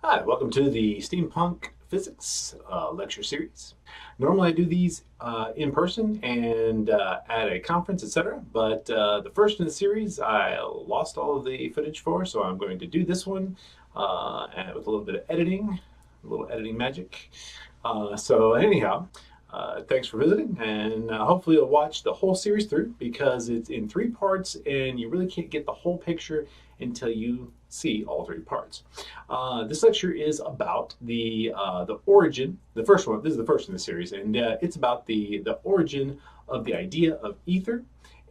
Hi, welcome to the Steampunk Physics lecture series. Normally I do these in person and at a conference, etc. But the first in the series I lost all of the footage for, so I'm going to do this one and with a little bit of editing, a little editing magic. So anyhow, thanks for visiting, and hopefully you'll watch the whole series through because it's in three parts and you really can't get the whole picture until you see all three parts. This lecture is about the origin. The first one. This is the first in the series, and it's about the origin of the idea of ether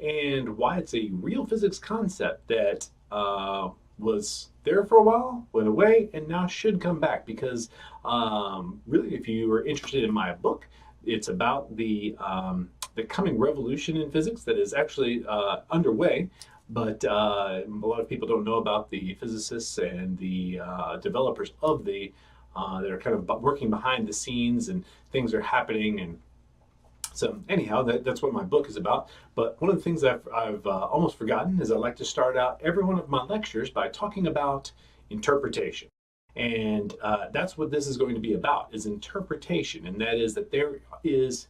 and why it's a real physics concept that was there for a while, went away, and now should come back. Because really, if you are interested in my book, it's about the coming revolution in physics that is actually underway, but a lot of people don't know about the physicists and the developers of that are kind of working behind the scenes, and things are happening. And so anyhow, that's what my book is about. But one of the things I've almost forgotten is I like to start out every one of my lectures by talking about interpretation. And that's what this is going to be about, is interpretation. And that is that there is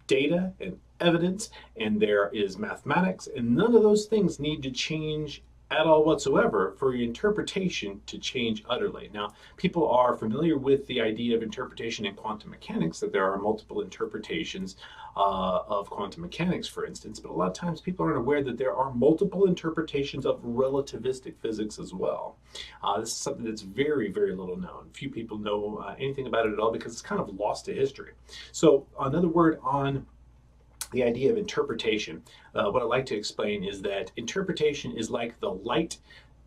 data and evidence, and there is mathematics, and none of those things need to change at all whatsoever for your interpretation to change utterly. Now, people are familiar with the idea of interpretation in quantum mechanics, that there are multiple interpretations of quantum mechanics, for instance, but a lot of times people aren't aware that there are multiple interpretations of relativistic physics as well. This is something that's very, very little known. Few people know anything about it at all because it's kind of lost to history. So another word on the idea of interpretation, what I like to explain is that interpretation is like the light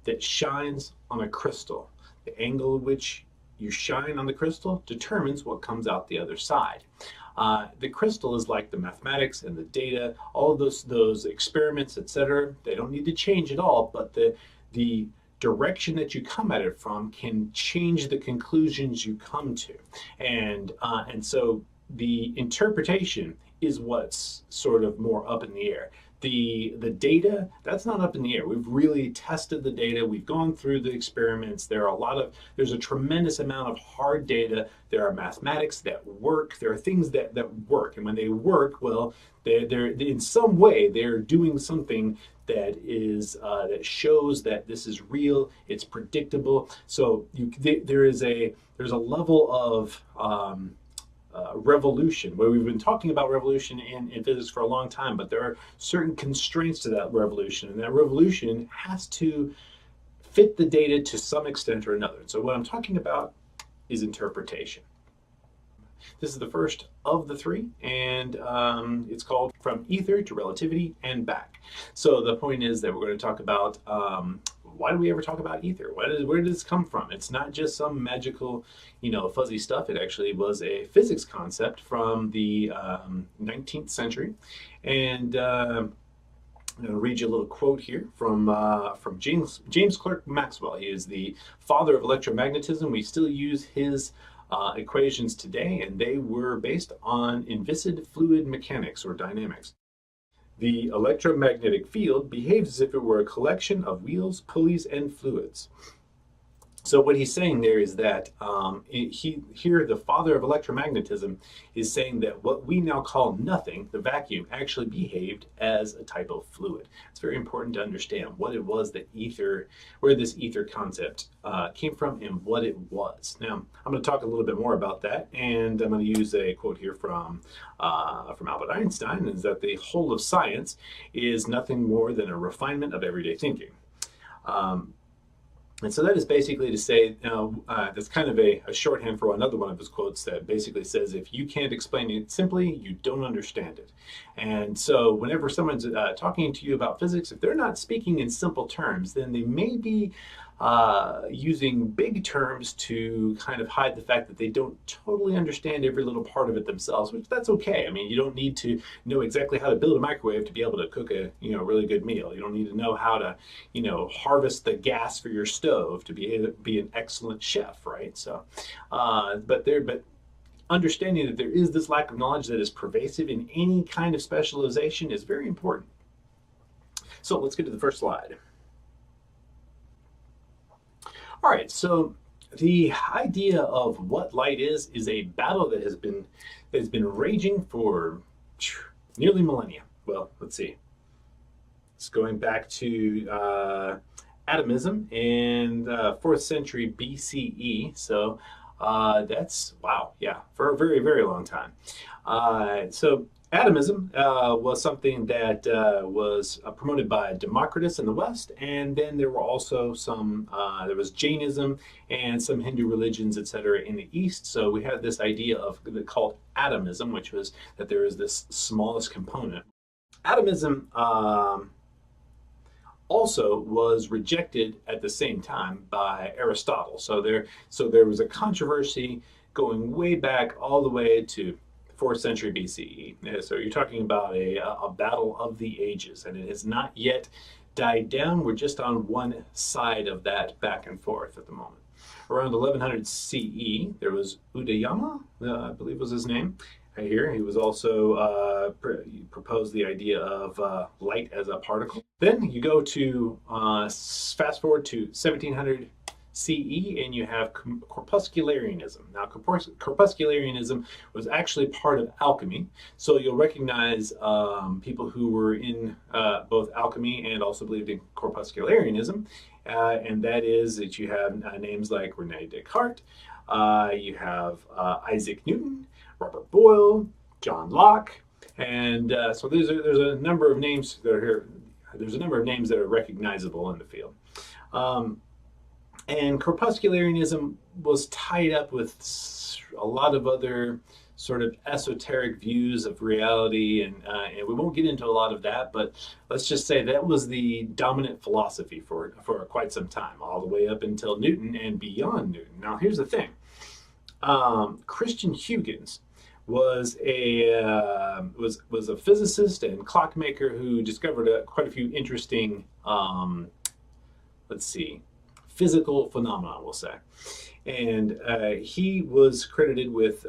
that shines on a crystal. The angle at which you shine on the crystal determines what comes out the other side. The crystal is like the mathematics and the data, all of those experiments, etc. They don't need to change at all, but the direction that you come at it from can change the conclusions you come to, and so the interpretation is what's sort of more up in the air. The data, that's not up in the air. We've really tested the data. We've gone through the experiments. There's a tremendous amount of hard data. There are mathematics that work. There are things that work. And when they work, well, they're in some way, they're doing something that that shows that this is real, it's predictable. So there's a level of revolution, where we've been talking about revolution in physics for a long time, but there are certain constraints to that revolution, and that revolution has to fit the data to some extent or another. So what I'm talking about is interpretation. This is the first of the three, and it's called From Ether to Relativity and Back. So the point is that we're going to talk about why do we ever talk about ether? Where did this come from? It's not just some magical, fuzzy stuff. It actually was a physics concept from the 19th century. And I'm going to read you a little quote here from James Clerk Maxwell. He is the father of electromagnetism. We still use his equations today, and they were based on inviscid fluid mechanics or dynamics. The electromagnetic field behaves as if it were a collection of wheels, pulleys, and fluids. So what he's saying there is that here the father of electromagnetism is saying that what we now call nothing, the vacuum, actually behaved as a type of fluid. It's very important to understand what it was that where this ether concept came from and what it was. Now, I'm going to talk a little bit more about that, and I'm going to use a quote here from Albert Einstein, is that the whole of science is nothing more than a refinement of everyday thinking. And so that is basically to say, that's kind of a shorthand for another one of his quotes that basically says, if you can't explain it simply, you don't understand it. And so whenever someone's talking to you about physics, if they're not speaking in simple terms, then they may be using big terms to kind of hide the fact that they don't totally understand every little part of it themselves, which that's okay. I mean, you don't need to know exactly how to build a microwave to be able to cook a really good meal. You don't need to know how to harvest the gas for your stove to be an excellent chef, right? So, but understanding that there is this lack of knowledge that is pervasive in any kind of specialization is very important. So let's get to the first slide. All All right, so the idea of what light is a battle that has been raging for nearly millennia. Well, let's see. It's going back to atomism in the 4th century BCE. So that's, wow, yeah, for a very, very long time. So atomism was something that was promoted by Democritus in the West, and then there were also there was Jainism and some Hindu religions, etc., in the East. So we had this idea of called atomism, which was that there is this smallest component. Atomism also was rejected at the same time by Aristotle. So there was a controversy going way back all the way to 4th century BCE. So you're talking about a battle of the ages, and it has not yet died down. We're just on one side of that back and forth at the moment. Around 1100 CE, there was Udayana, I believe was his name. Here, he was also proposed the idea of light as a particle. Then you go to fast forward to 1700 CE, and you have corpuscularianism. Now, corpuscularianism was actually part of alchemy, so you'll recognize people who were in both alchemy and also believed in corpuscularianism, and that is that you have names like René Descartes, you have Isaac Newton, Robert Boyle, John Locke, and so there's a number of names that are here. There's a number of names that are recognizable in the field. And corpuscularianism was tied up with a lot of other sort of esoteric views of reality, and we won't get into a lot of that, but let's just say that was the dominant philosophy for quite some time, all the way up until Newton and beyond Newton. Now, here's the thing. Christian Huygens was a physicist and clockmaker who discovered quite a few interesting, let's see, physical phenomena, we'll say. And he was credited with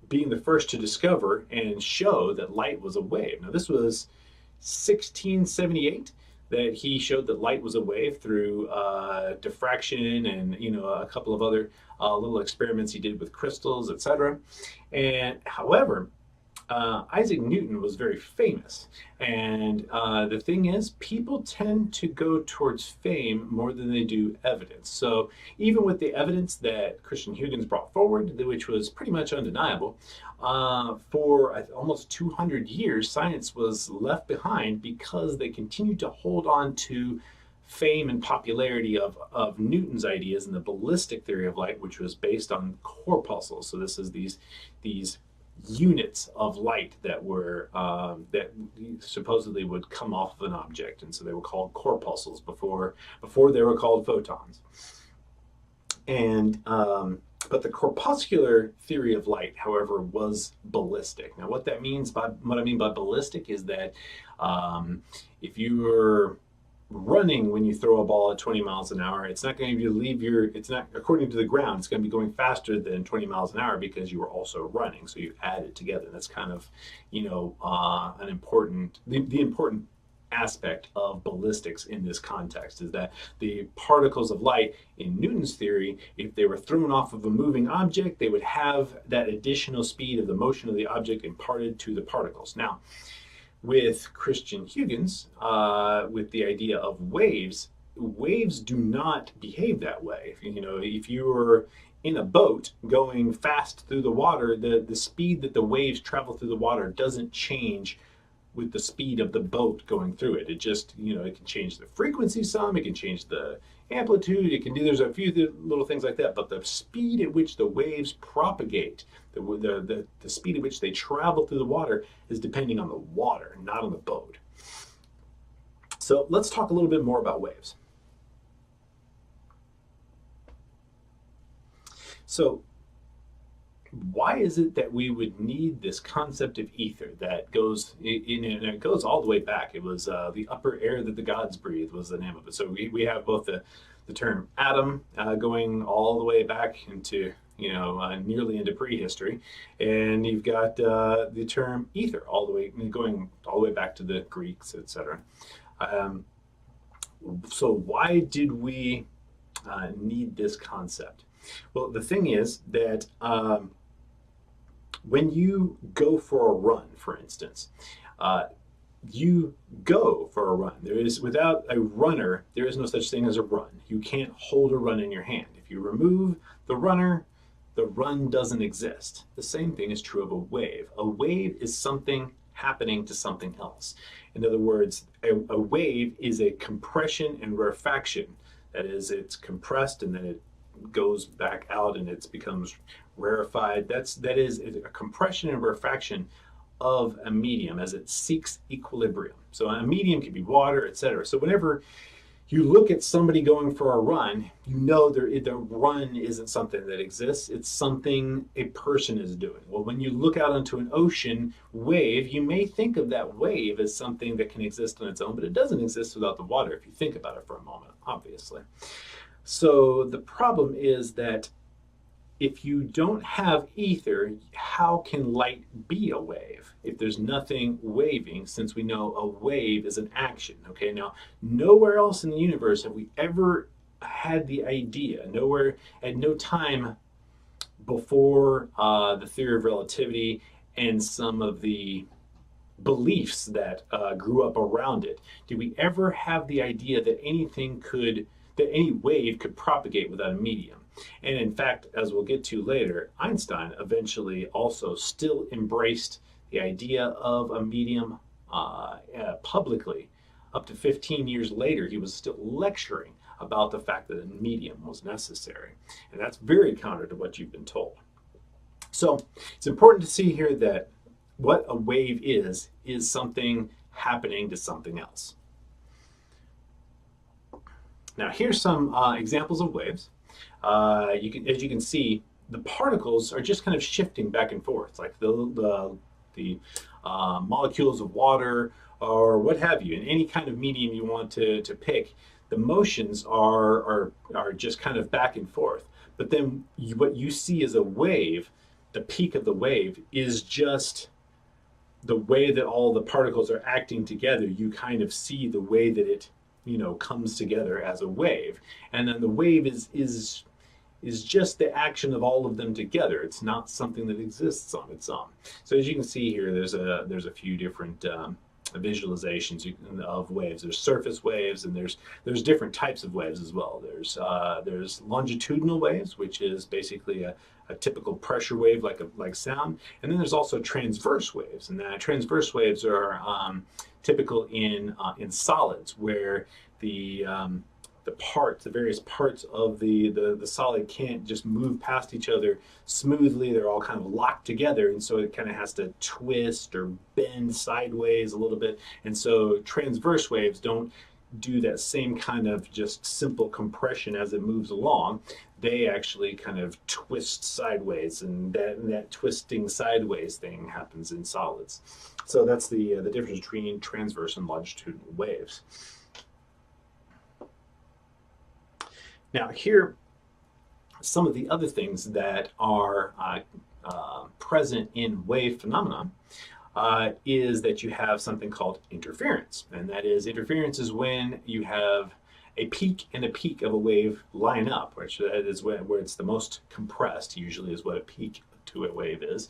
being the first to discover and show that light was a wave. Now, this was 1678 that he showed that light was a wave through diffraction and a couple of other little experiments he did with crystals, etc. And however, Isaac Newton was very famous, and the thing is, people tend to go towards fame more than they do evidence. So even with the evidence that Christian Huygens brought forward, which was pretty much undeniable, for almost 200 years, science was left behind because they continued to hold on to fame and popularity of Newton's ideas and the ballistic theory of light, which was based on corpuscles. So this is these units of light that were that supposedly would come off of an object, and so they were called corpuscles before they were called photons. And but the corpuscular theory of light, however, was ballistic. Now, what I mean by ballistic is that if you were running when you throw a ball at 20 miles an hour, it's not going to leave it's not, according to the ground, it's going to be going faster than 20 miles an hour because you were also running. So you add it together. That's kind of, an important, the important aspect of ballistics in this context is that the particles of light in Newton's theory, if they were thrown off of a moving object, they would have that additional speed of the motion of the object imparted to the particles. Now, with Christian Huygens, with the idea of waves do not behave that way. If you're in a boat going fast through the water, the speed that the waves travel through the water doesn't change with the speed of the boat going through it. It just, it can change the frequency some, it can change the amplitude, there's a few little things like that, but the speed at which the waves propagate, the speed at which they travel through the water is depending on the water, not on the boat. So let's talk a little bit more about waves. So why is it that we would need this concept of ether that goes in, and it goes all the way back? It was the upper air that the gods breathe was the name of it. So we have both the term atom going all the way back into, nearly into prehistory, and you've got the term ether going all the way back to the Greeks, etc. So why did we need this concept? Well, the thing is that when you go for a run, for instance, you go for a run. Without a runner, there is no such thing as a run. You can't hold a run in your hand. If you remove the runner, the run doesn't exist. The same thing is true of a wave. A wave is something happening to something else. In other words, a wave is a compression and rarefaction. That is, it's compressed and then it goes back out and it becomes rarefied. That is a compression and rarefaction of a medium as it seeks equilibrium. So a medium can be water, etc. So whenever you look at somebody going for a run, you know the run isn't something that exists. It's something a person is doing. Well, when you look out onto an ocean wave, you may think of that wave as something that can exist on its own, but it doesn't exist without the water if you think about it for a moment, obviously. So the problem is that if you don't have ether, how can light be a wave if there's nothing waving, since we know a wave is an action? Okay, now nowhere else in the universe have we ever had the idea, nowhere, at no time before the theory of relativity and some of the beliefs that grew up around it, did we ever have the idea that any wave could propagate without a medium. And in fact, as we'll get to later, Einstein eventually also still embraced the idea of a medium publicly. Up to 15 years later, he was still lecturing about the fact that a medium was necessary. And that's very counter to what you've been told. So it's important to see here that what a wave is something happening to something else. Now here's some examples of waves. As you can see, the particles are just kind of shifting back and forth, like the molecules of water or what have you. In any kind of medium you want to pick, the motions are just kind of back and forth. But then what you see as a wave, the peak of the wave, is just the way that all the particles are acting together. You kind of see the way that it comes together as a wave, and then the wave is just the action of all of them together. It's not something that exists on its own. So as you can see here, there's a few different visualizations of waves. There's surface waves, and there's different types of waves as well. There's longitudinal waves, which is basically a typical pressure wave like sound, and then there's also transverse waves, and transverse waves are typical in solids, where the various parts of the solid can't just move past each other smoothly. They're all kind of locked together, and so it kind of has to twist or bend sideways a little bit. And so transverse waves don't do that same kind of just simple compression as it moves along. They actually kind of twist sideways, and that twisting sideways thing happens in solids. So that's the difference between transverse and longitudinal waves. Now here, some of the other things that are present in wave phenomena is that you have something called interference. And that is, interference is when you have a peak and a peak of a wave line up, which is where it's the most compressed, usually is what a peak to a wave is.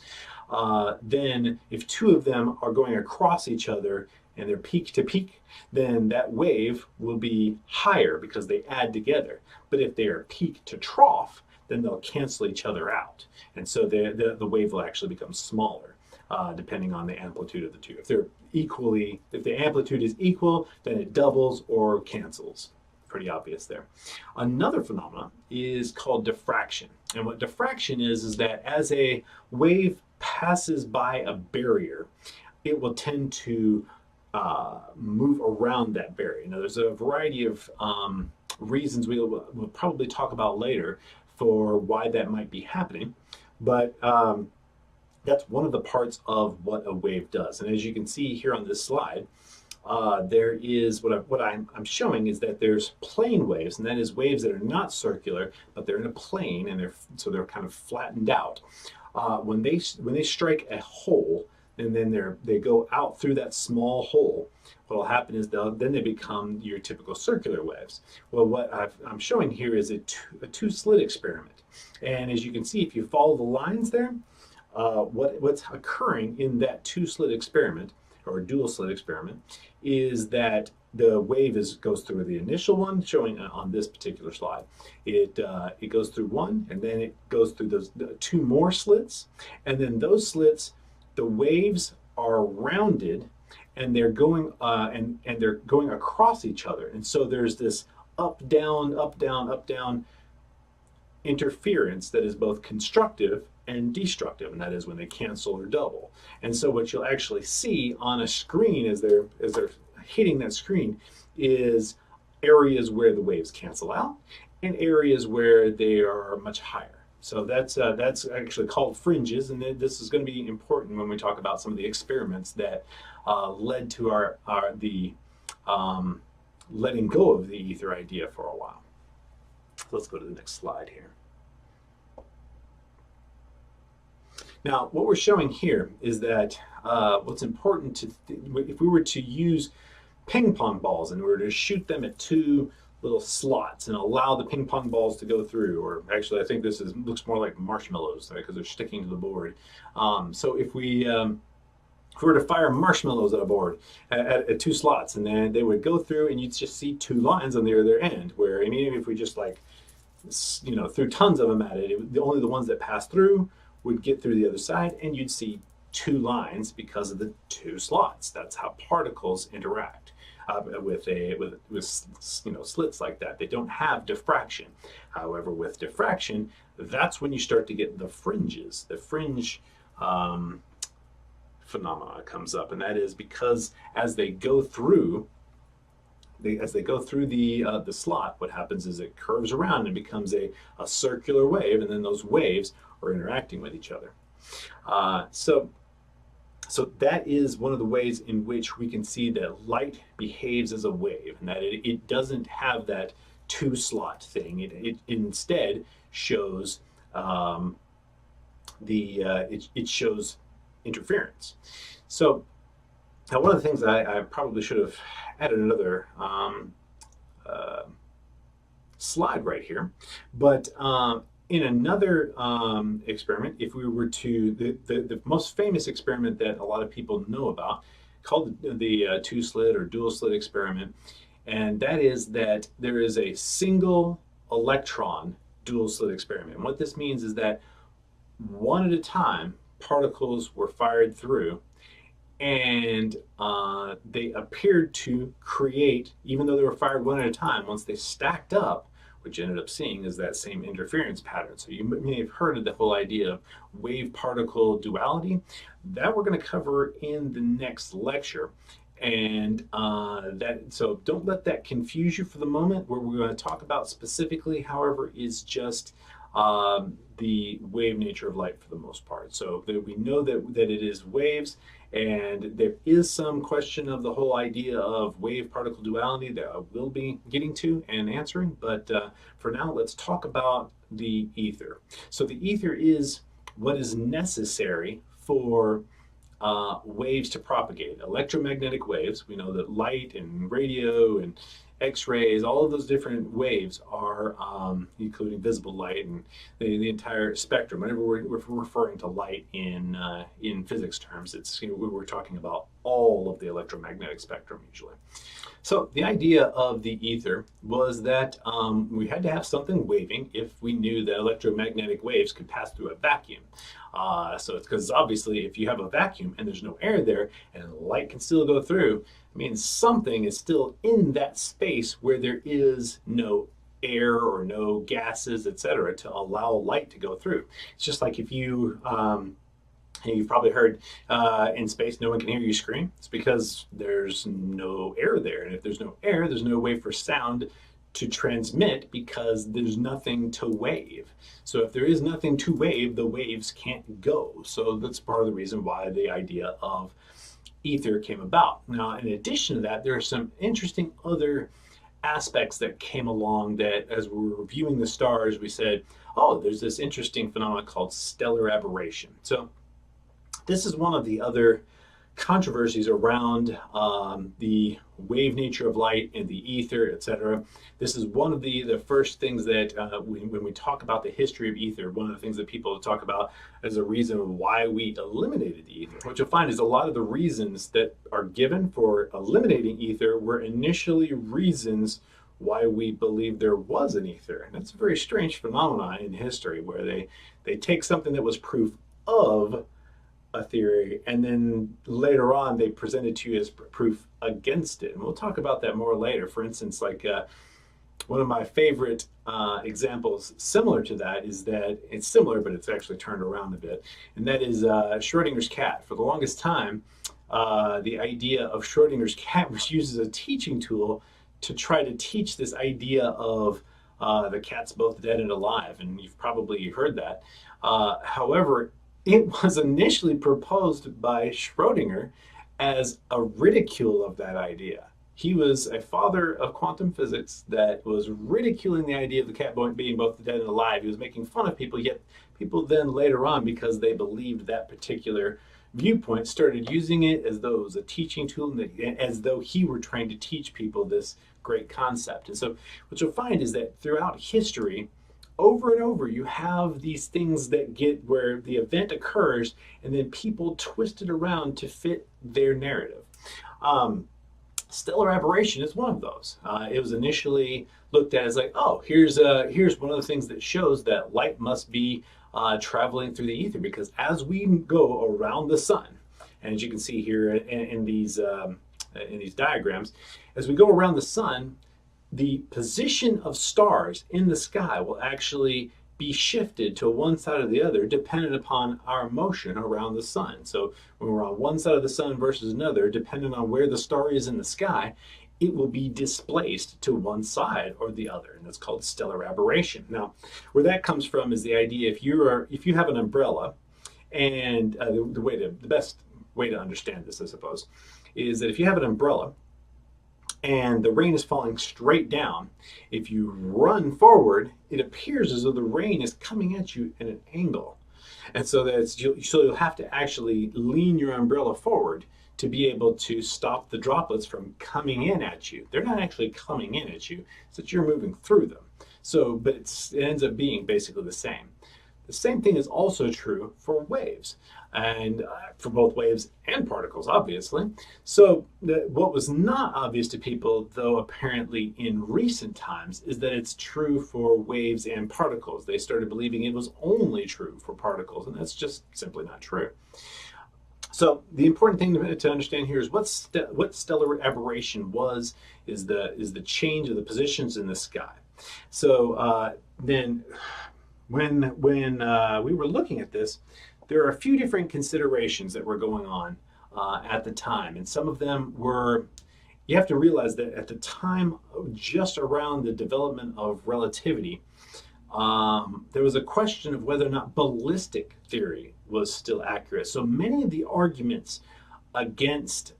Then if two of them are going across each other and they're peak to peak, then that wave will be higher because they add together. But if they are peak to trough, then they'll cancel each other out. And so the wave will actually become smaller, depending on the amplitude of the two. If the amplitude is equal, then it doubles or cancels. Pretty obvious there. Another phenomenon is called diffraction. And what diffraction is that as a wave passes by a barrier, it will tend to move around that barrier. Now, there's a variety of reasons we'll probably talk about later for why that might be happening, but that's one of the parts of what a wave does. And as you can see here on this slide, there is what I'm showing is that there's plane waves, and that is waves that are not circular, but they're in a plane, and they're kind of flattened out. When they strike a hole, and then they go out through that small hole, what will happen is then they become your typical circular waves. Well, what I'm showing here is a two-slit experiment. And as you can see, if you follow the lines there, what's occurring in that two-slit experiment, or dual-slit experiment, is that the wave goes through the initial one, showing on this particular slide. It goes through one, and then it goes through those two more slits, and then those slits, the waves are rounded, and they're going and they're going across each other, and so there's this up down up down up down interference that is both constructive and destructive, and that is when they cancel or double. And so what you'll actually see on a screen as they're hitting that screen is areas where the waves cancel out and areas where they are much higher. So that's actually called fringes, and this is going to be important when we talk about some of the experiments that led to the letting go of the ether idea for a while. Let's go to the next slide here. Now, what we're showing here is that what's important if we were to use ping pong balls and we were to shoot them at two little slots and allow the ping pong balls to go through, or actually I think this looks more like marshmallows because they're sticking to the board. So if we were to fire marshmallows at a board at two slots, and then they would go through, and you'd just see two lines on the other end. Where, I mean, if we just threw tons of them at it, only the ones that passed through would get through the other side, and you'd see two lines because of the two slots. That's how particles interact with slits like that. They don't have diffraction. However, with diffraction, that's when you start to get the fringes. The fringe phenomena comes up, and that is because as they go through the slot, what happens is it curves around and becomes a circular wave, and then those waves are interacting with each other. So that is one of the ways in which we can see that light behaves as a wave, and that it doesn't have that two-slot thing. It instead shows it shows interference. So now, one of the things I probably should have added another slide right here, but in another experiment, if we were to, the most famous experiment that a lot of people know about, called the two-slit or dual-slit experiment, and that is that there is a single electron dual-slit experiment. And what this means is that one at a time, particles were fired through, and they appeared to create, even though they were fired one at a time, once they stacked up, which you ended up seeing is that same interference pattern. So you may have heard of the whole idea of wave-particle duality. That we're going to cover in the next lecture. And so don't let that confuse you for the moment. What we're going to talk about specifically, however, is just the wave nature of light for the most part. So that we know that it is waves, and there is some question of the whole idea of wave-particle duality that I will be getting to and answering, but for now, let's talk about the ether. So the ether is what is necessary for waves to propagate. Electromagnetic waves, we know that light and radio and X-rays, all of those different waves are, including visible light and the entire spectrum. Whenever we're referring to light in physics terms, it's, we're talking about all of the electromagnetic spectrum usually. So the idea of the ether was that we had to have something waving if we knew that electromagnetic waves could pass through a vacuum. So it's because obviously if you have a vacuum and there's no air there and light can still go through, it means something is still in that space where there is no air or no gases, etc., to allow light to go through. It's just like if you've probably heard in space no one can hear you scream. It's because there's no air there, and if there's no air, there's no way for sound to transmit because there's nothing to wave. So if there is nothing to wave, the waves can't go. So that's part of the reason why the idea of ether came about. Now, in addition to that, there are some interesting other aspects that came along that as we were viewing the stars, we said, oh, there's this interesting phenomenon called stellar aberration. So This is one of the other controversies around the wave nature of light and the ether, etc. This is one of the first things that when we talk about the history of ether, one of the things that people talk about as a reason why we eliminated the ether. What you'll find is a lot of the reasons that are given for eliminating ether were initially reasons why we believe there was an ether. And that's a very strange phenomenon in history where they take something that was proof of a theory, and then later on they present it to you as proof against it. And we'll talk about that more later. For instance, like one of my favorite examples similar to that is that it's similar, but it's actually turned around a bit. And that is Schrodinger's cat. For the longest time, the idea of Schrodinger's cat was used as a teaching tool to try to teach this idea of the cat's both dead and alive. And you've probably heard that. However, it was initially proposed by Schrodinger as a ridicule of that idea. He was a father of quantum physics that was ridiculing the idea of the cat being both dead and alive. He was making fun of people, yet people then later on, because they believed that particular viewpoint, started using it as though it was a teaching tool, as though he were trying to teach people this great concept. And so what you'll find is that throughout history, over and over, you have these things that get where the event occurs and then people twist it around to fit their narrative. Stellar aberration is one of those. It was initially looked at as like, oh, here's one of the things that shows that light must be traveling through the ether, because as we go around the sun, and as you can see here in these diagrams, as we go around the sun, the position of stars in the sky will actually be shifted to one side or the other dependent upon our motion around the sun. So when we're on one side of the sun versus another, depending on where the star is in the sky, it will be displaced to one side or the other, and that's called stellar aberration. Now, where that comes from is the idea if you have an umbrella, and the best way to understand this, I suppose, is that if you have an umbrella and the rain is falling straight down, if you run forward, it appears as though the rain is coming at you at an angle. And so you'll have to actually lean your umbrella forward to be able to stop the droplets from coming in at you. They're not actually coming in at you, it's that you're moving through them. So, but it ends up being basically the same. The same thing is also true for waves, and for both waves and particles, obviously. So what was not obvious to people, though apparently in recent times, is that it's true for waves and particles. They started believing it was only true for particles, and that's just simply not true. So the important thing to understand here is what stellar aberration is the change of the positions in the sky. So then when we were looking at this, there are a few different considerations that were going on at the time. And some of them were, you have to realize that at the time, just around the development of relativity, there was a question of whether or not ballistic theory was still accurate. So many of the arguments against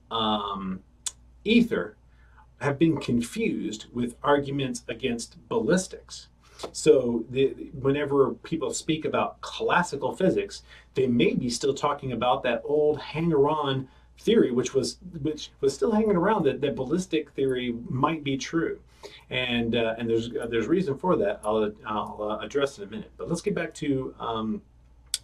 ether have been confused with arguments against ballistics. So whenever people speak about classical physics, they may be still talking about that old hanger-on theory, which was still hanging around, that ballistic theory might be true, and there's reason for that. I'll address in a minute. But let's get back to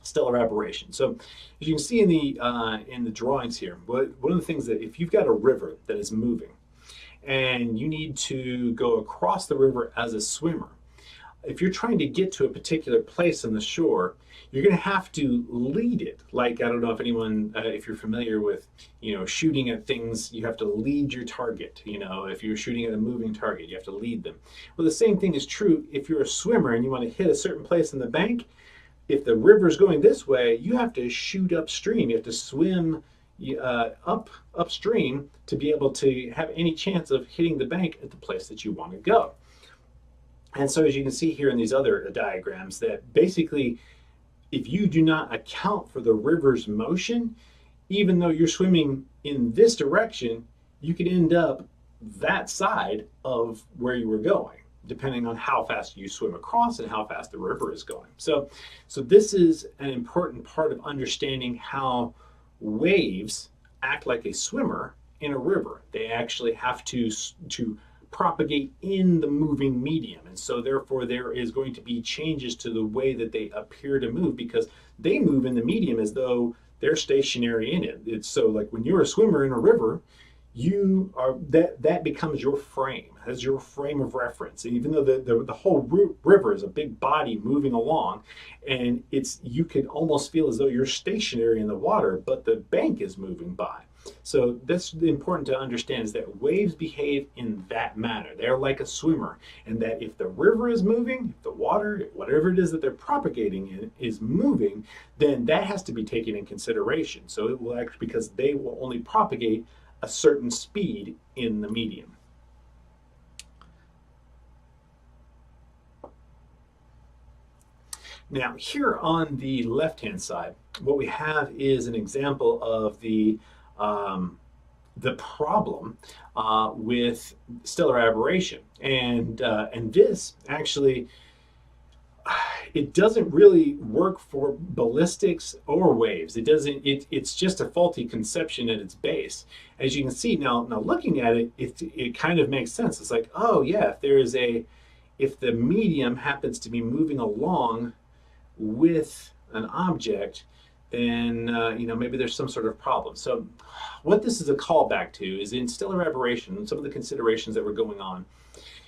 stellar aberration. So as you can see in the drawings here, one of the things that if you've got a river that is moving, and you need to go across the river as a swimmer, if you're trying to get to a particular place on the shore, you're going to have to lead it. Like, I don't know if anyone, if you're familiar with, shooting at things, you have to lead your target. If you're shooting at a moving target, you have to lead them. Well, the same thing is true if you're a swimmer and you want to hit a certain place in the bank. If the river's going this way, you have to shoot upstream. You have to swim upstream to be able to have any chance of hitting the bank at the place that you want to go. And so as you can see here in these other diagrams, that basically if you do not account for the river's motion, even though you're swimming in this direction, you could end up that side of where you were going, depending on how fast you swim across and how fast the river is going. So this is an important part of understanding how waves act like a swimmer in a river. They actually have to propagate in the moving medium. And so therefore there is going to be changes to the way that they appear to move, because they move in the medium as though they're stationary in it. It's so like when you're a swimmer in a river, you are that becomes your frame, as your frame of reference. And even though the whole river is a big body moving along, and you can almost feel as though you're stationary in the water, but the bank is moving by. So that's important to understand, is that waves behave in that manner. They're like a swimmer, and that if the river is moving, if the water, whatever it is that they're propagating in, is moving, then that has to be taken in consideration. So it will actually, because they will only propagate a certain speed in the medium. Now, here on the left-hand side, what we have is an example of the problem with stellar aberration, and this actually, it doesn't really work for ballistics or waves. It doesn't. It's just a faulty conception at its base. As you can see now looking at it, it kind of makes sense. It's like, oh yeah, if the medium happens to be moving along with an object, then maybe there's some sort of problem. So what this is a callback to is, in stellar aberration, some of the considerations that were going on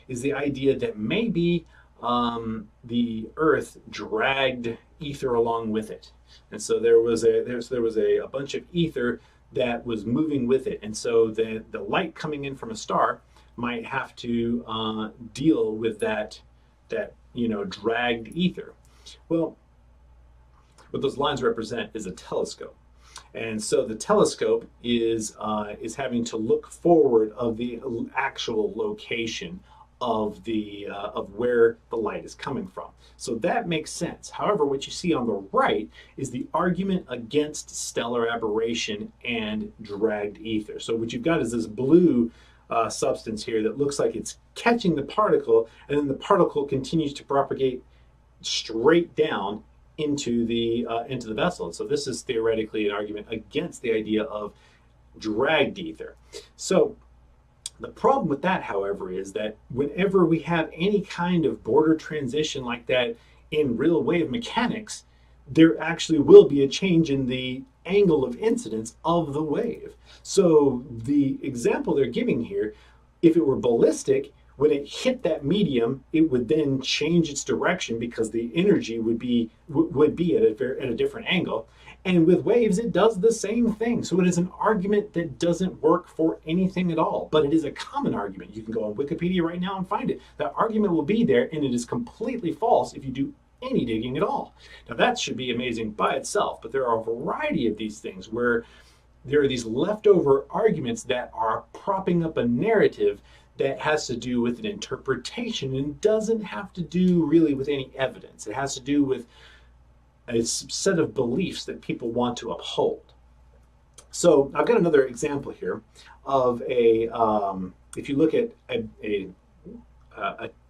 is the idea that maybe the Earth dragged ether along with it, and so there was a bunch of ether that was moving with it, and so the light coming in from a star might have to deal with that dragged ether. Well, what those lines represent is a telescope. And so the telescope is having to look forward of the actual location of where the light is coming from. So that makes sense. However, what you see on the right is the argument against stellar aberration and dragged ether. So what you've got is this blue substance here that looks like it's catching the particle, and then the particle continues to propagate straight down into the vessel. And so this is theoretically an argument against the idea of dragged ether. So the problem with that, however, is that whenever we have any kind of border transition like that in real wave mechanics, there actually will be a change in the angle of incidence of the wave. So the example they're giving here, if it were ballistic, when it hit that medium, it would then change its direction because the energy would be at a different angle. And with waves, it does the same thing. So it is an argument that doesn't work for anything at all, but it is a common argument. You can go on Wikipedia right now and find it. That argument will be there, and it is completely false if you do any digging at all. Now that should be amazing by itself, but there are a variety of these things where there are these leftover arguments that are propping up a narrative that has to do with an interpretation and doesn't have to do really with any evidence. It has to do with a set of beliefs that people want to uphold. So I've got another example here of if you look at a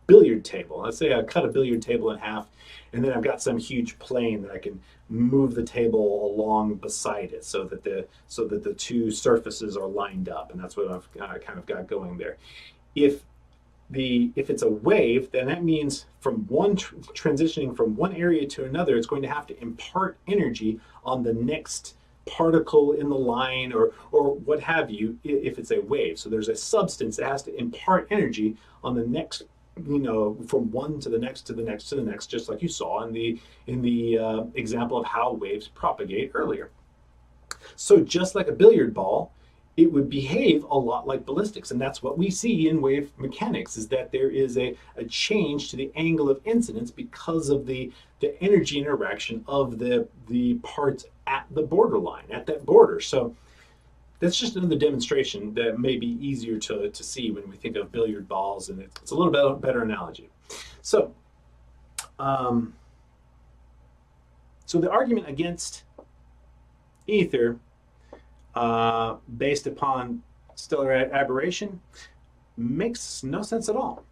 billiard table. Let's say I cut a billiard table in half, and then I've got some huge plane that I can move the table along beside it so that the two surfaces are lined up, and that's what I've kind of got going there. If it's a wave, then that means from transitioning from one area to another, it's going to have to impart energy on the next particle in the line, or what have you, if it's a wave. So there's a substance that has to impart energy on the next, from one to the next to the next to the next, just like you saw in the example of how waves propagate earlier. So just like a billiard ball, it would behave a lot like ballistics, and that's what we see in wave mechanics, is that there is a change to the angle of incidence because of the energy interaction of the parts at the borderline, at that border. So that's just another demonstration that may be easier to see when we think of billiard balls, and it's a little bit better analogy. So, so the argument against ether based upon stellar aberration makes no sense at all.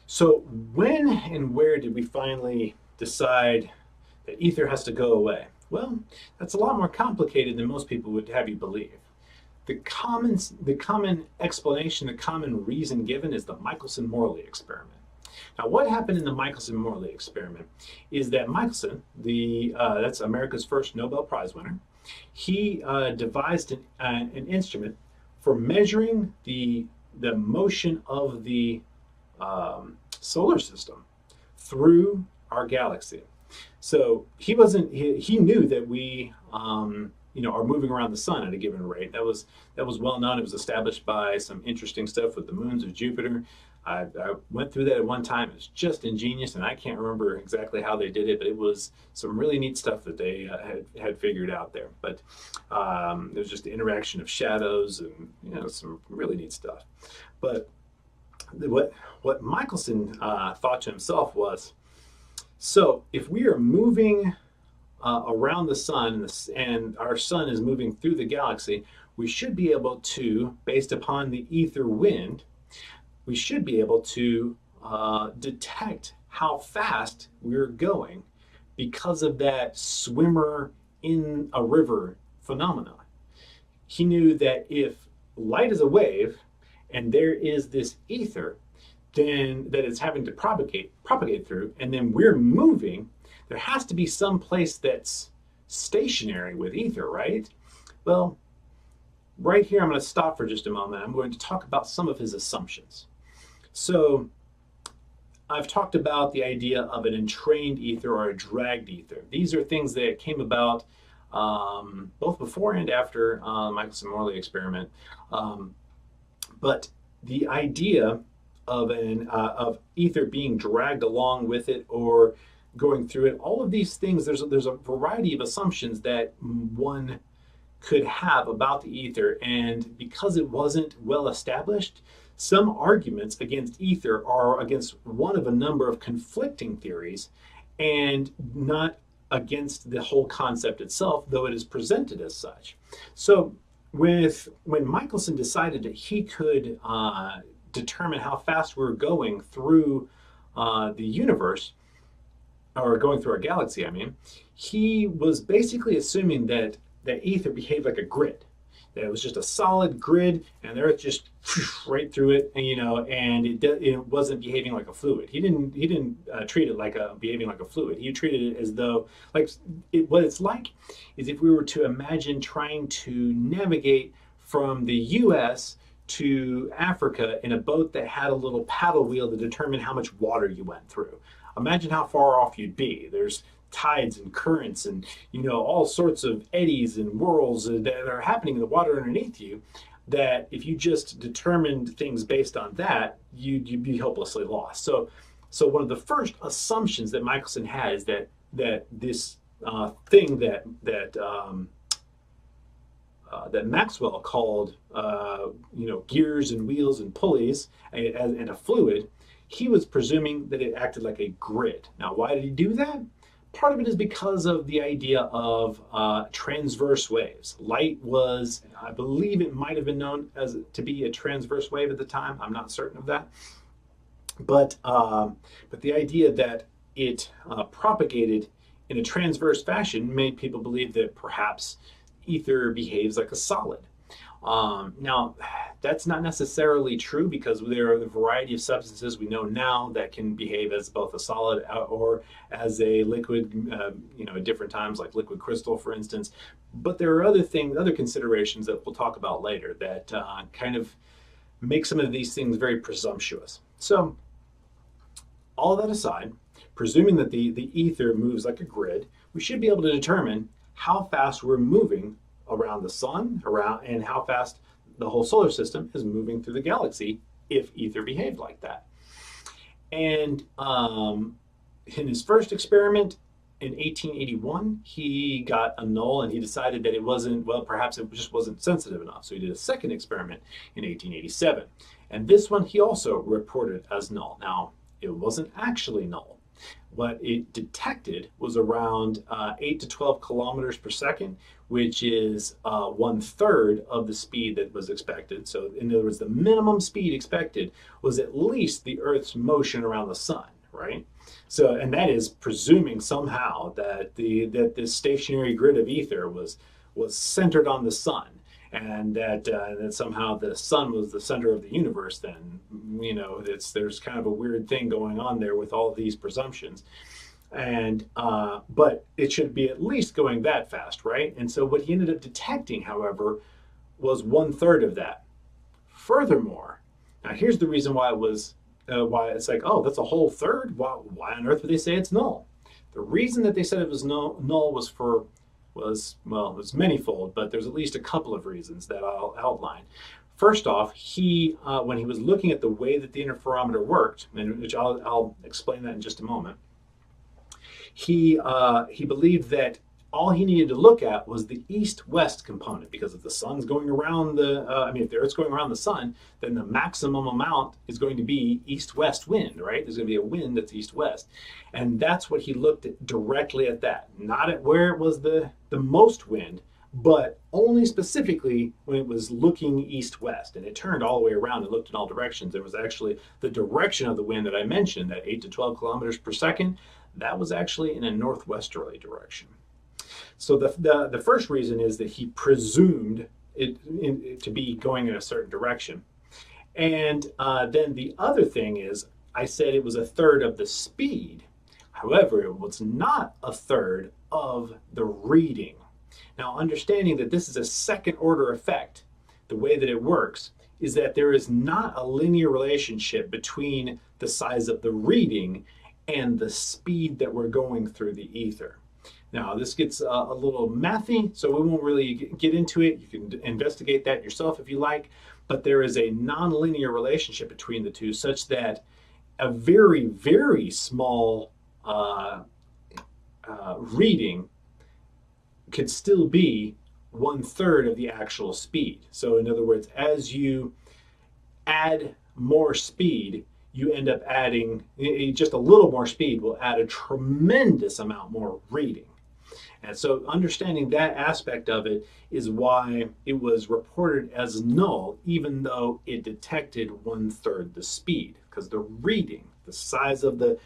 So when and where did we finally decide that ether has to go away? Well, that's a lot more complicated than most people would have you believe. The common explanation, the common reason given is the Michelson-Morley experiment. Now, what happened in the Michelson-Morley experiment is that Michelson, that's America's first Nobel Prize winner, he devised an instrument for measuring the motion of the solar system through our galaxy. So he knew that we are moving around the sun at a given rate. That was well known. It was established by some interesting stuff with the moons of Jupiter. I went through that at one time. It was just ingenious, and I can't remember exactly how they did it, but it was some really neat stuff that they had figured out there. But it was just the interaction of shadows and some really neat stuff. But what Michelson thought to himself was, so if we are moving around the sun and our sun is moving through the galaxy, we should be able to, based upon the ether wind, we should be able to detect how fast we're going because of that swimmer in a river phenomenon. He knew that if light is a wave and there is this ether, then that it's having to propagate through, and then we're moving, there has to be some place that's stationary with ether, right? Well, right here I'm going to stop for just a moment. I'm going to talk about some of his assumptions. So I've talked about the idea of an entrained ether or a dragged ether. These are things that came about both before and after Michelson-Morley experiment. But the idea of ether being dragged along with it or going through it, all of these things, there's a variety of assumptions that one could have about the ether, and because it wasn't well established, some arguments against ether are against one of a number of conflicting theories and not against the whole concept itself, though it is presented as such. So when Michelson decided that he could determine how fast we're going through the universe, or going through our galaxy, I mean, he was basically assuming that ether behaved like a grid. That it was just a solid grid, and the Earth just right through it, and it wasn't behaving like a fluid. He didn't treat it like behaving like a fluid. He treated it as though what it's like is if we were to imagine trying to navigate from the U.S. to Africa in a boat that had a little paddle wheel to determine how much water you went through. Imagine how far off you'd be. There's tides and currents and all sorts of eddies and whirls that are happening in the water underneath you, that if you just determined things based on that, you'd be hopelessly lost. So one of the first assumptions that Michelson had is that this thing that Maxwell called gears and wheels and pulleys and a fluid, he was presuming that it acted like a grid. Now, why did he do that? Part of it is because of the idea of transverse waves. Light was, I believe it might have been known to be a transverse wave at the time. I'm not certain of that. But the idea that it propagated in a transverse fashion made people believe that perhaps ether behaves like a solid. Now, that's not necessarily true, because there are a variety of substances we know now that can behave as both a solid or as a liquid, at different times, like liquid crystal, for instance. But there are other considerations that we'll talk about later that kind of make some of these things very presumptuous. So, all that aside, presuming that the ether moves like a grid, we should be able to determine how fast we're moving around the sun, and how fast the whole solar system is moving through the galaxy if ether behaved like that. And in his first experiment in 1881, he got a null, and he decided that it wasn't, perhaps it just wasn't sensitive enough. So he did a second experiment in 1887. And this one he also reported as null. Now, it wasn't actually null. What it detected was around 8 to 12 kilometers per second, which is 1/3 of the speed that was expected. So in other words, the minimum speed expected was at least the Earth's motion around the sun, right? So, and that is presuming somehow that this stationary grid of ether was centered on the sun, and that somehow the sun was the center of the universe. Then, you know, there's kind of a weird thing going on there with all these presumptions. And but it should be at least going that fast, right? And so what he ended up detecting, however, was 1/3 of that. Furthermore, now here's the reason why it's like, oh, that's a whole third. Why on earth would they say it's null? The reason that they said it was null was well, it was manyfold, but there's at least a couple of reasons that I'll outline. First off, when he was looking at the way that the interferometer worked, and which I'll explain that in just a moment, he believed that all he needed to look at was the east-west component, because if the sun's going around if the Earth's going around the sun, then the maximum amount is going to be east-west wind, right? There's going to be a wind that's east-west. And that's what he looked at, directly at that. Not at where it was the most wind, but only specifically when it was looking east-west. And it turned all the way around and looked in all directions. It was actually the direction of the wind that I mentioned, that 8 to 12 kilometers per second, that was actually in a northwesterly direction. So the first reason is that he presumed it to be going in a certain direction. And then the other thing is, I said it was 1/3 of the speed. However, it was not 1/3 of the reading. Now, understanding that this is a second order effect, the way that it works is that there is not a linear relationship between the size of the reading and the speed that we're going through the ether. Now, this gets a little mathy, so we won't really get into it. You can investigate that yourself if you like, but there is a nonlinear relationship between the two, such that a very, very small reading could still be 1/3 of the actual speed. So in other words, as you add more speed, you end up adding just a little more speed will add a tremendous amount more reading. And so understanding that aspect of it is why it was reported as null, even though it detected 1/3 the speed, because the reading, the size of the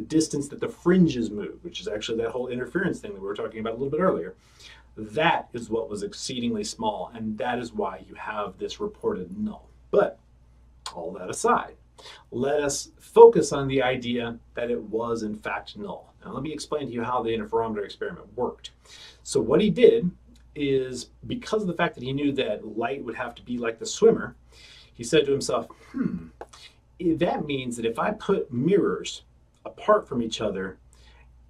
distance that the fringes move, which is actually that whole interference thing that we were talking about a little bit earlier, that is what was exceedingly small, and that is why you have this reported null. But all that aside, let us focus on the idea that it was in fact null. Now let me explain to you how the interferometer experiment worked. So what he did is, because of the fact that he knew that light would have to be like the swimmer, he said to himself, that means that if I put mirrors apart from each other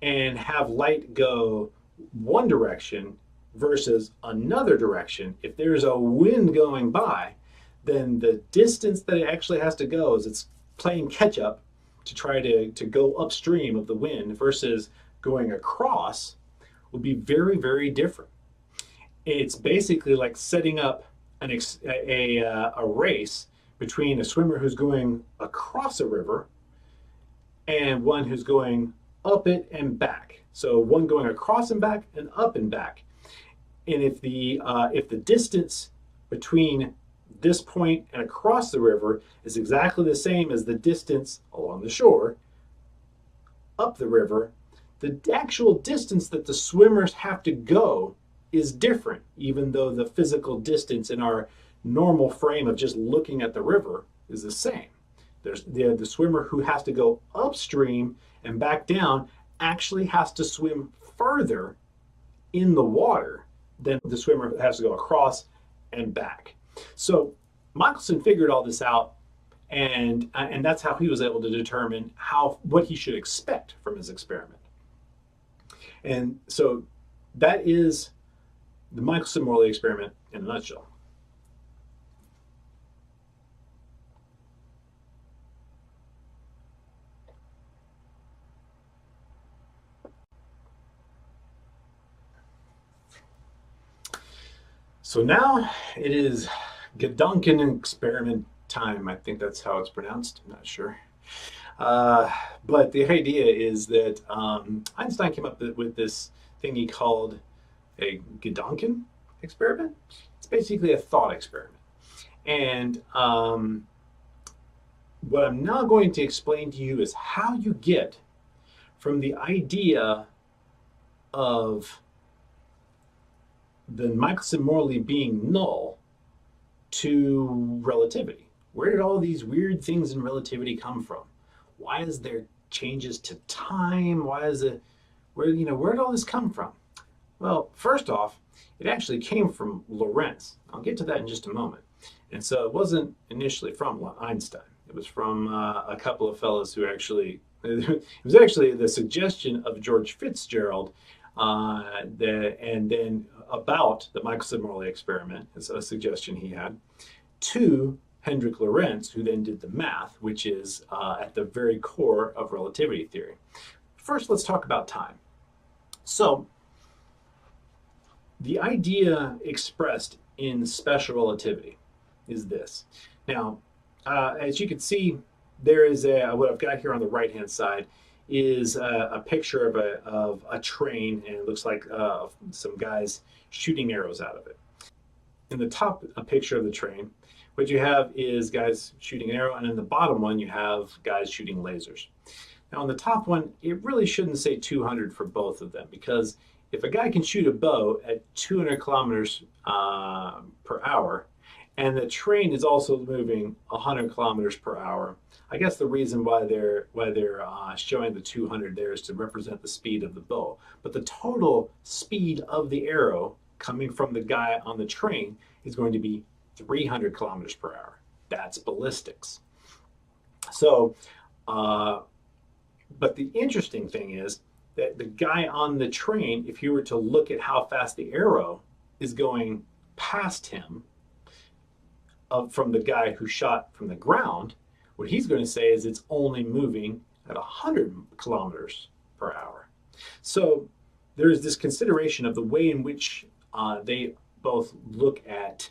and have light go one direction versus another direction, if there's a wind going by, then the distance that it actually has to go is it's playing catch up to try to go upstream of the wind versus going across will be very, very different. It's basically like setting up a race between a swimmer who's going across a river and one who's going up it and back. So one going across and back and up and back. And if the distance between this point and across the river is exactly the same as the distance along the shore up the river, the actual distance that the swimmers have to go is different, even though the physical distance in our normal frame of just looking at the river is the same. There's the swimmer who has to go upstream and back down actually has to swim further in the water than the swimmer who has to go across and back. So Michelson figured all this out, and that's how he was able to determine what he should expect from his experiment. And so that is the Michelson-Morley experiment in a nutshell. So now it is Duncan experiment time. I think that's how it's pronounced. I'm not sure. But the idea is that Einstein came up with this thing he called a Duncan experiment. It's basically a thought experiment. And what I'm now going to explain to you is how you get from the idea of the Michelson-Morley being null to relativity. Where did all these weird things in relativity come from? Why is there changes to time? Why is it, where did all this come from? Well, first off, it actually came from Lorentz. I'll get to that in just a moment. And so it wasn't initially from Einstein. It was from a couple of fellows who actually, it was actually the suggestion of George Fitzgerald and then about the Michelson-Morley experiment, is a suggestion he had, to Hendrik Lorentz, who then did the math, which is at the very core of relativity theory. First, let's talk about time. So, the idea expressed in special relativity is this. Now, as you can see, there is what I've got here on the right-hand side is a picture of a train, and it looks like some guys shooting arrows out of it. In the top picture of the train, what you have is guys shooting an arrow, and in the bottom one, you have guys shooting lasers. Now, on the top one, it really shouldn't say 200 for both of them, because if a guy can shoot a bow at 200 kilometers per hour, and the train is also moving 100 kilometers per hour, I guess the reason why they're showing the 200 there is to represent the speed of the bow. But the total speed of the arrow coming from the guy on the train is going to be 300 kilometers per hour. That's ballistics. So, but the interesting thing is that the guy on the train, if you were to look at how fast the arrow is going past him from the guy who shot from the ground, what he's going to say is it's only moving at 100 kilometers per hour. So there's this consideration of the way in which they both look at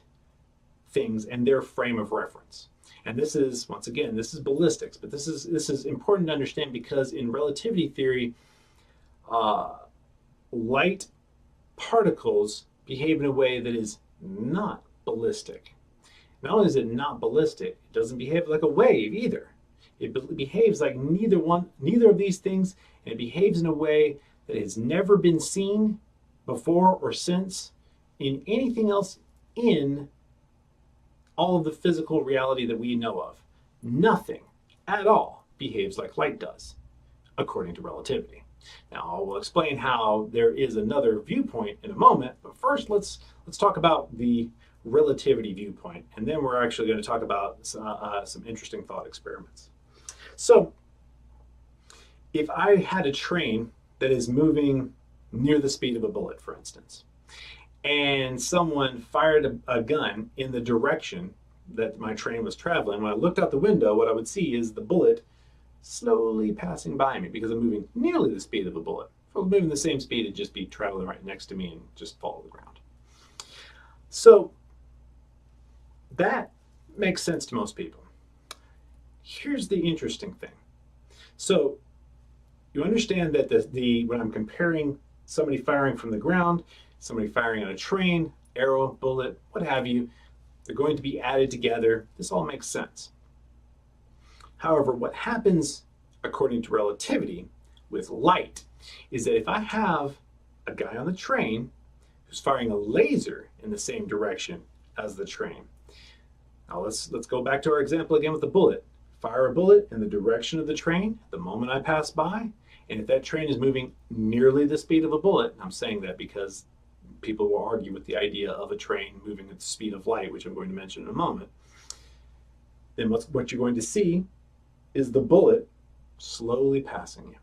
things and their frame of reference. And this is, once again, this is ballistics, but this is important to understand because in relativity theory, light particles behave in a way that is not ballistic. Not only is it not ballistic, it doesn't behave like a wave either. It behaves like neither of these things, and it behaves in a way that has never been seen before or since in anything else in all of the physical reality that we know of. Nothing at all behaves like light does, according to relativity. Now, I will explain how there is another viewpoint in a moment, but first let's talk about the relativity viewpoint, and then we're actually going to talk about some interesting thought experiments. So, if I had a train that is moving near the speed of a bullet, for instance, and someone fired a gun in the direction that my train was traveling, when I looked out the window, what I would see is the bullet slowly passing by me because I'm moving nearly the speed of a bullet. If I was moving the same speed, it'd just be traveling right next to me and just fall to the ground. So that makes sense to most people. Here's the interesting thing. So you understand that when I'm comparing somebody firing from the ground, somebody firing on a train, arrow, bullet, what have you, they're going to be added together. This all makes sense. However, what happens according to relativity with light is that if I have a guy on the train who's firing a laser in the same direction as the train. Now let's go back to our example again with the bullet. Fire a bullet in the direction of the train the moment I pass by, and if that train is moving nearly the speed of a bullet, and I'm saying that because people will argue with the idea of a train moving at the speed of light, which I'm going to mention in a moment, then what you're going to see is the bullet slowly passing you.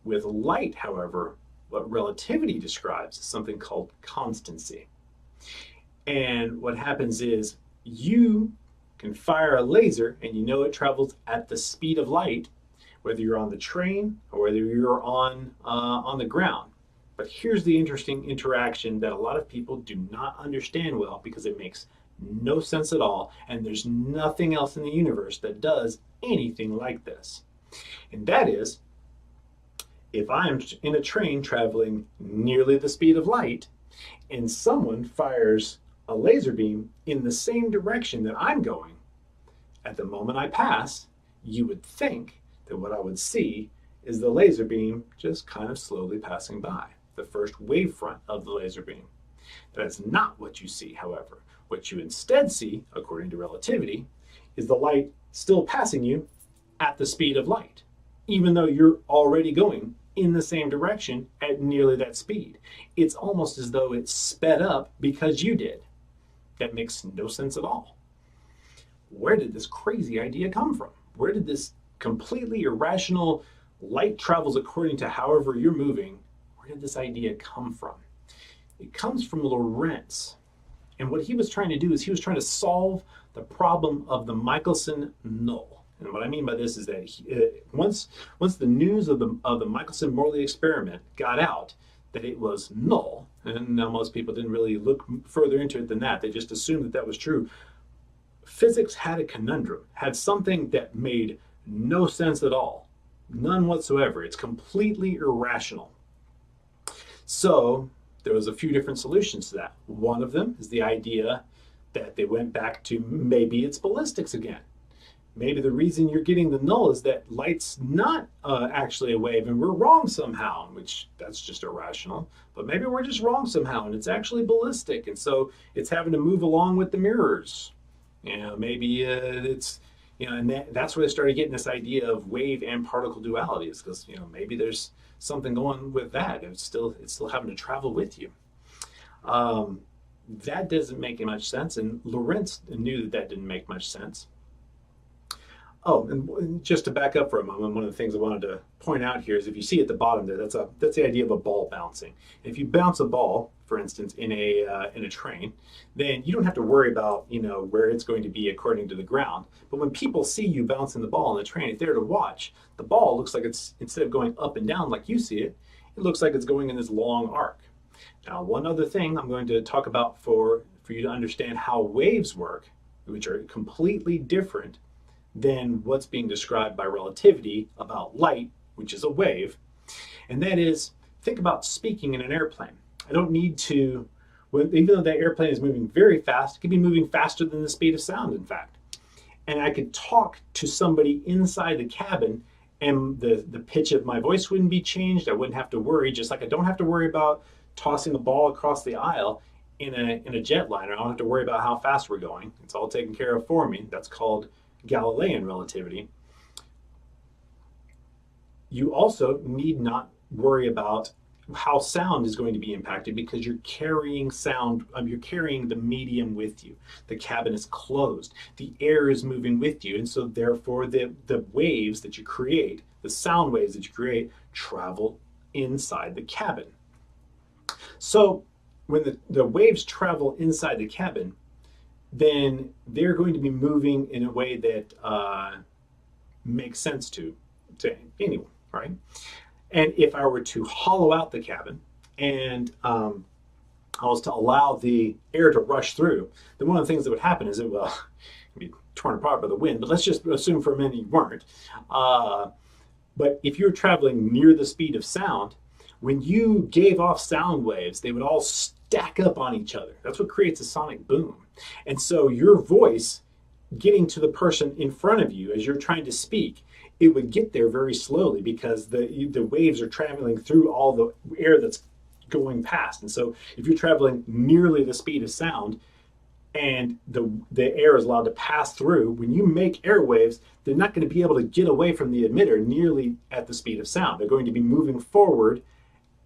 With light, however, what relativity describes is something called constancy. And what happens is you can fire a laser and you know it travels at the speed of light, whether you're on the train or whether you're on the ground. But here's the interesting interaction that a lot of people do not understand well because it makes no sense at all, and there's nothing else in the universe that does anything like this. And that is, if I'm in a train traveling nearly the speed of light and someone fires a laser beam in the same direction that I'm going At the moment I pass, you would think that what I would see is the laser beam just kind of slowly passing by, the first wavefront of the laser beam. That's not what you see, however. What you instead see, according to relativity, is the light still passing you at the speed of light, even though you're already going in the same direction at nearly that speed. It's almost as though it's sped up because you did. That makes no sense at all. Where did this crazy idea come from? Where did this completely irrational light travels according to however you're moving, where did this idea come from? It comes from Lorentz. And what he was trying to do is he was trying to solve the problem of the Michelson null. And what I mean by this is that once the news of the Michelson-Morley experiment got out, that it was null, and now most people didn't really look further into it than that. They just assumed that that was true. Physics had a conundrum, had something that made no sense at all. None whatsoever. It's completely irrational. So there was a few different solutions to that. One of them is the idea that they went back to maybe it's ballistics again. Maybe the reason you're getting the null is that light's not actually a wave and we're wrong somehow, which that's just irrational. But maybe we're just wrong somehow and it's actually ballistic, and so it's having to move along with the mirrors. You know, maybe it's, you know, and that's where they started getting this idea of wave and particle duality, is because, you know, maybe there's something going with that. It's still having to travel with you. That doesn't make much sense, and Lorentz knew that that didn't make much sense. Oh, and just to back up for a moment, one of the things I wanted to point out here is if you see at the bottom there, that's the idea of a ball bouncing. If you bounce a ball, for instance, in a train, then you don't have to worry about, you know, where it's going to be according to the ground. But when people see you bouncing the ball in the train, if they're to watch, the ball looks like it's, instead of going up and down like you see it, it looks like it's going in this long arc. Now, one other thing I'm going to talk about for you to understand how waves work, which are completely different than what's being described by relativity about light, which is a wave. And that is, think about speaking in an airplane. I don't need to, even though that airplane is moving very fast, it could be moving faster than the speed of sound, in fact. And I could talk to somebody inside the cabin and the pitch of my voice wouldn't be changed. I wouldn't have to worry, just like I don't have to worry about tossing the ball across the aisle in a jetliner. I don't have to worry about how fast we're going. It's all taken care of for me. That's called Galilean relativity. You also need not worry about how sound is going to be impacted because you're carrying sound, you're carrying the medium with you. The cabin is closed. The air is moving with you, and so therefore the waves that you create, the sound waves that you create, travel inside the cabin. So when the waves travel inside the cabin, then they're going to be moving in a way that makes sense to anyone, right? And if I were to hollow out the cabin and I was to allow the air to rush through, then one of the things that would happen is it will be torn apart by the wind, but let's just assume for a minute you weren't. But if you're traveling near the speed of sound, when you gave off sound waves, they would all stack up on each other. That's what creates a sonic boom. And so your voice getting to the person in front of you as you're trying to speak, it would get there very slowly because the waves are traveling through all the air that's going past. And so if you're traveling nearly the speed of sound and the air is allowed to pass through, when you make air waves, they're not going to be able to get away from the emitter nearly at the speed of sound. They're going to be moving forward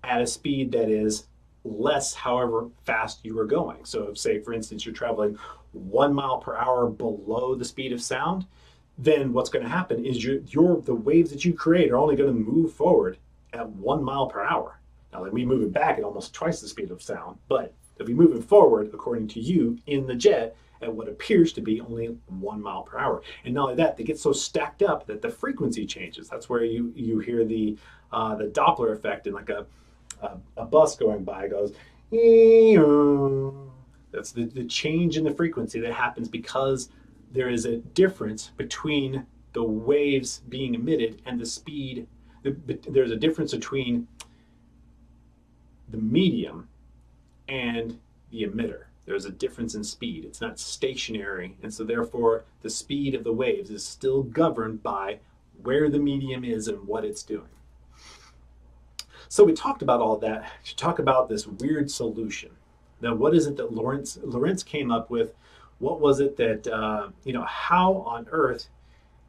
at a speed that is less however fast you are going. So if, say, for instance, you're traveling 1 mile per hour below the speed of sound, then what's going to happen is the waves that you create are only going to move forward at 1 mile per hour. Now, they'll be moving back at almost twice the speed of sound, but they'll be moving forward, according to you, in the jet at what appears to be only 1 mile per hour. And not only that, they get so stacked up that the frequency changes. That's where you hear the Doppler effect in like a bus going by goes, that's the change in the frequency that happens because there is a difference between the waves being emitted and the speed. There's a difference between the medium and the emitter. There's a difference in speed. It's not stationary, and so therefore the speed of the waves is still governed by where the medium is and what it's doing. So we talked about all that to talk about this weird solution. Now, what is it that Lorentz came up with? What was it that, how on earth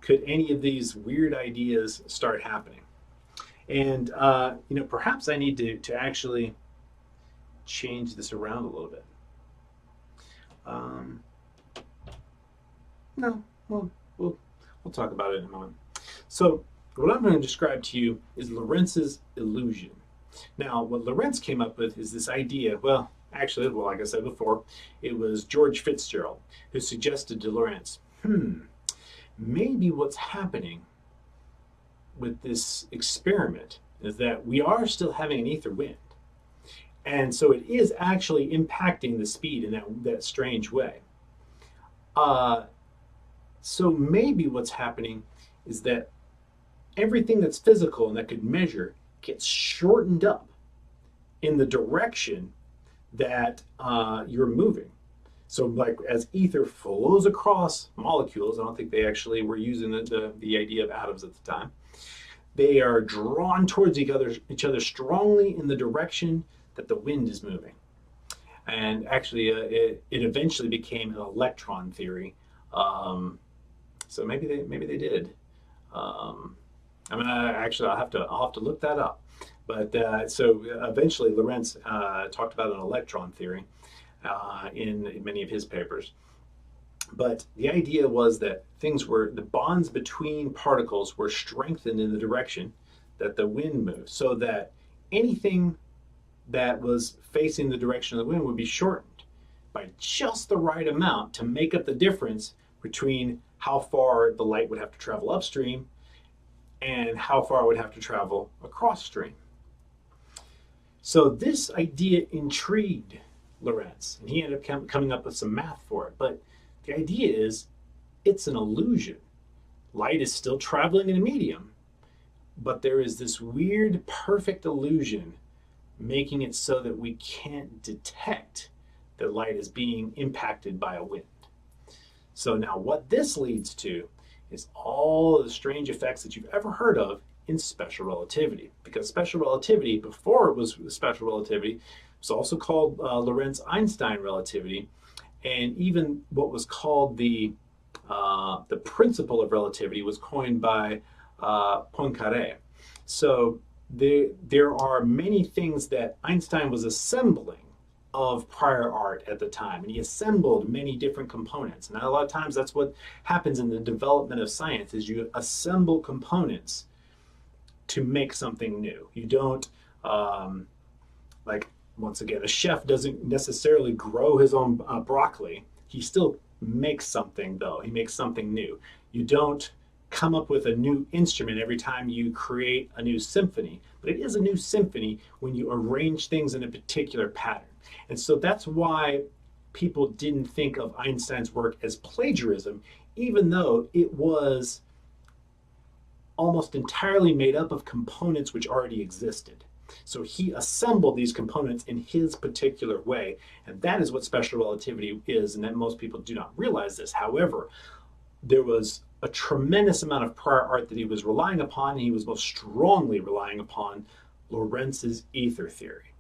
could any of these weird ideas start happening? And, perhaps I need to actually change this around a little bit. No, we'll talk about it in a moment. So what I'm going to describe to you is Lorentz's illusion. Now, what Lorentz came up with is this idea, like I said before, it was George Fitzgerald who suggested to Lorentz, maybe what's happening with this experiment is that we are still having an ether wind. And so it is actually impacting the speed in that strange way. So maybe what's happening is that everything that's physical and that could measure gets shortened up in the direction that you're moving. So like as ether flows across molecules, I don't think they actually were using the idea of atoms at the time, they are drawn towards each other strongly in the direction that the wind is moving. And actually it eventually became an electron theory. So maybe they did. I'll have to look that up. But so eventually Lorentz talked about an electron theory in many of his papers. But the idea was that the bonds between particles were strengthened in the direction that the wind moved, so that anything that was facing the direction of the wind would be shortened by just the right amount to make up the difference between how far the light would have to travel upstream and how far it would have to travel across stream. So this idea intrigued Lorentz, and he ended up coming up with some math for it. But the idea is, it's an illusion. Light is still traveling in a medium, but there is this weird, perfect illusion making it so that we can't detect that light is being impacted by a wind. So now what this leads to is all of the strange effects that you've ever heard of in special relativity. Because special relativity, before it was special relativity, was also called Lorentz-Einstein relativity, and even what was called the principle of relativity was coined by Poincaré. So there are many things that Einstein was assembling of prior art at the time, and he assembled many different components. And a lot of times that's what happens in the development of science, is you assemble components to make something new. You don't, once again, a chef doesn't necessarily grow his own broccoli. He still makes something, though. He makes something new. You don't come up with a new instrument every time you create a new symphony, but it is a new symphony when you arrange things in a particular pattern. And so that's why people didn't think of Einstein's work as plagiarism, even though it was almost entirely made up of components which already existed. So he assembled these components in his particular way, and that is what special relativity is, and that most people do not realize this. However, there was a tremendous amount of prior art that he was relying upon, and he was most strongly relying upon Lorentz's ether theory.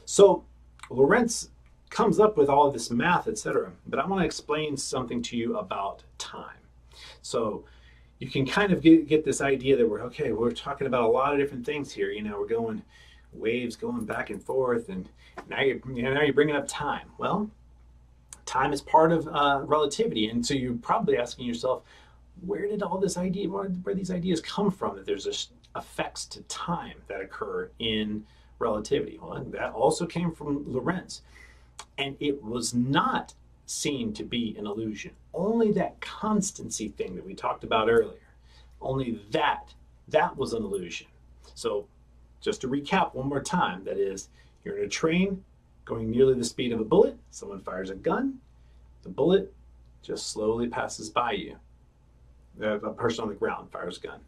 So Lorentz comes up with all of this math, etc., but I want to explain something to you about time. So you can kind of get this idea that we're talking about a lot of different things here. We're going waves going back and forth, and now you're bringing up time. Well, time is part of relativity, and so you're probably asking yourself, where did all this idea, where these ideas come from? That there's this effects to time that occur in relativity. Well, that also came from Lorentz, and it was not seen to be an illusion. Only that constancy thing that we talked about earlier, only that was an illusion. So just to recap one more time, that is, you're in a train going nearly the speed of a bullet, someone fires a gun, the bullet just slowly passes by you. A person on the ground fires a gun.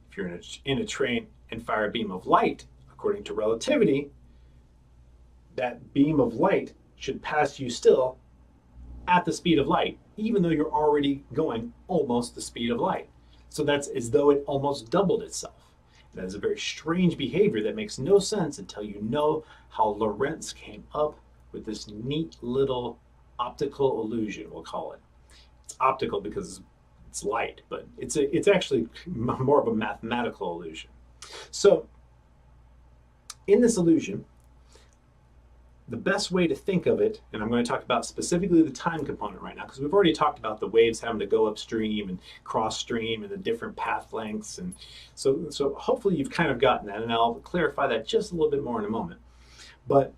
If you're in a train and fire a beam of light, according to relativity, that beam of light should pass you still at the speed of light, even though you're already going almost the speed of light. So that's as though it almost doubled itself. That is a very strange behavior that makes no sense until you know how Lorentz came up with this neat little optical illusion, we'll call it. It's optical because it's light, but it's actually more of a mathematical illusion. So in this illusion, the best way to think of it, and I'm going to talk about specifically the time component right now, because we've already talked about the waves having to go upstream and cross stream and the different path lengths, and so hopefully you've kind of gotten that, and I'll clarify that just a little bit more in a moment. But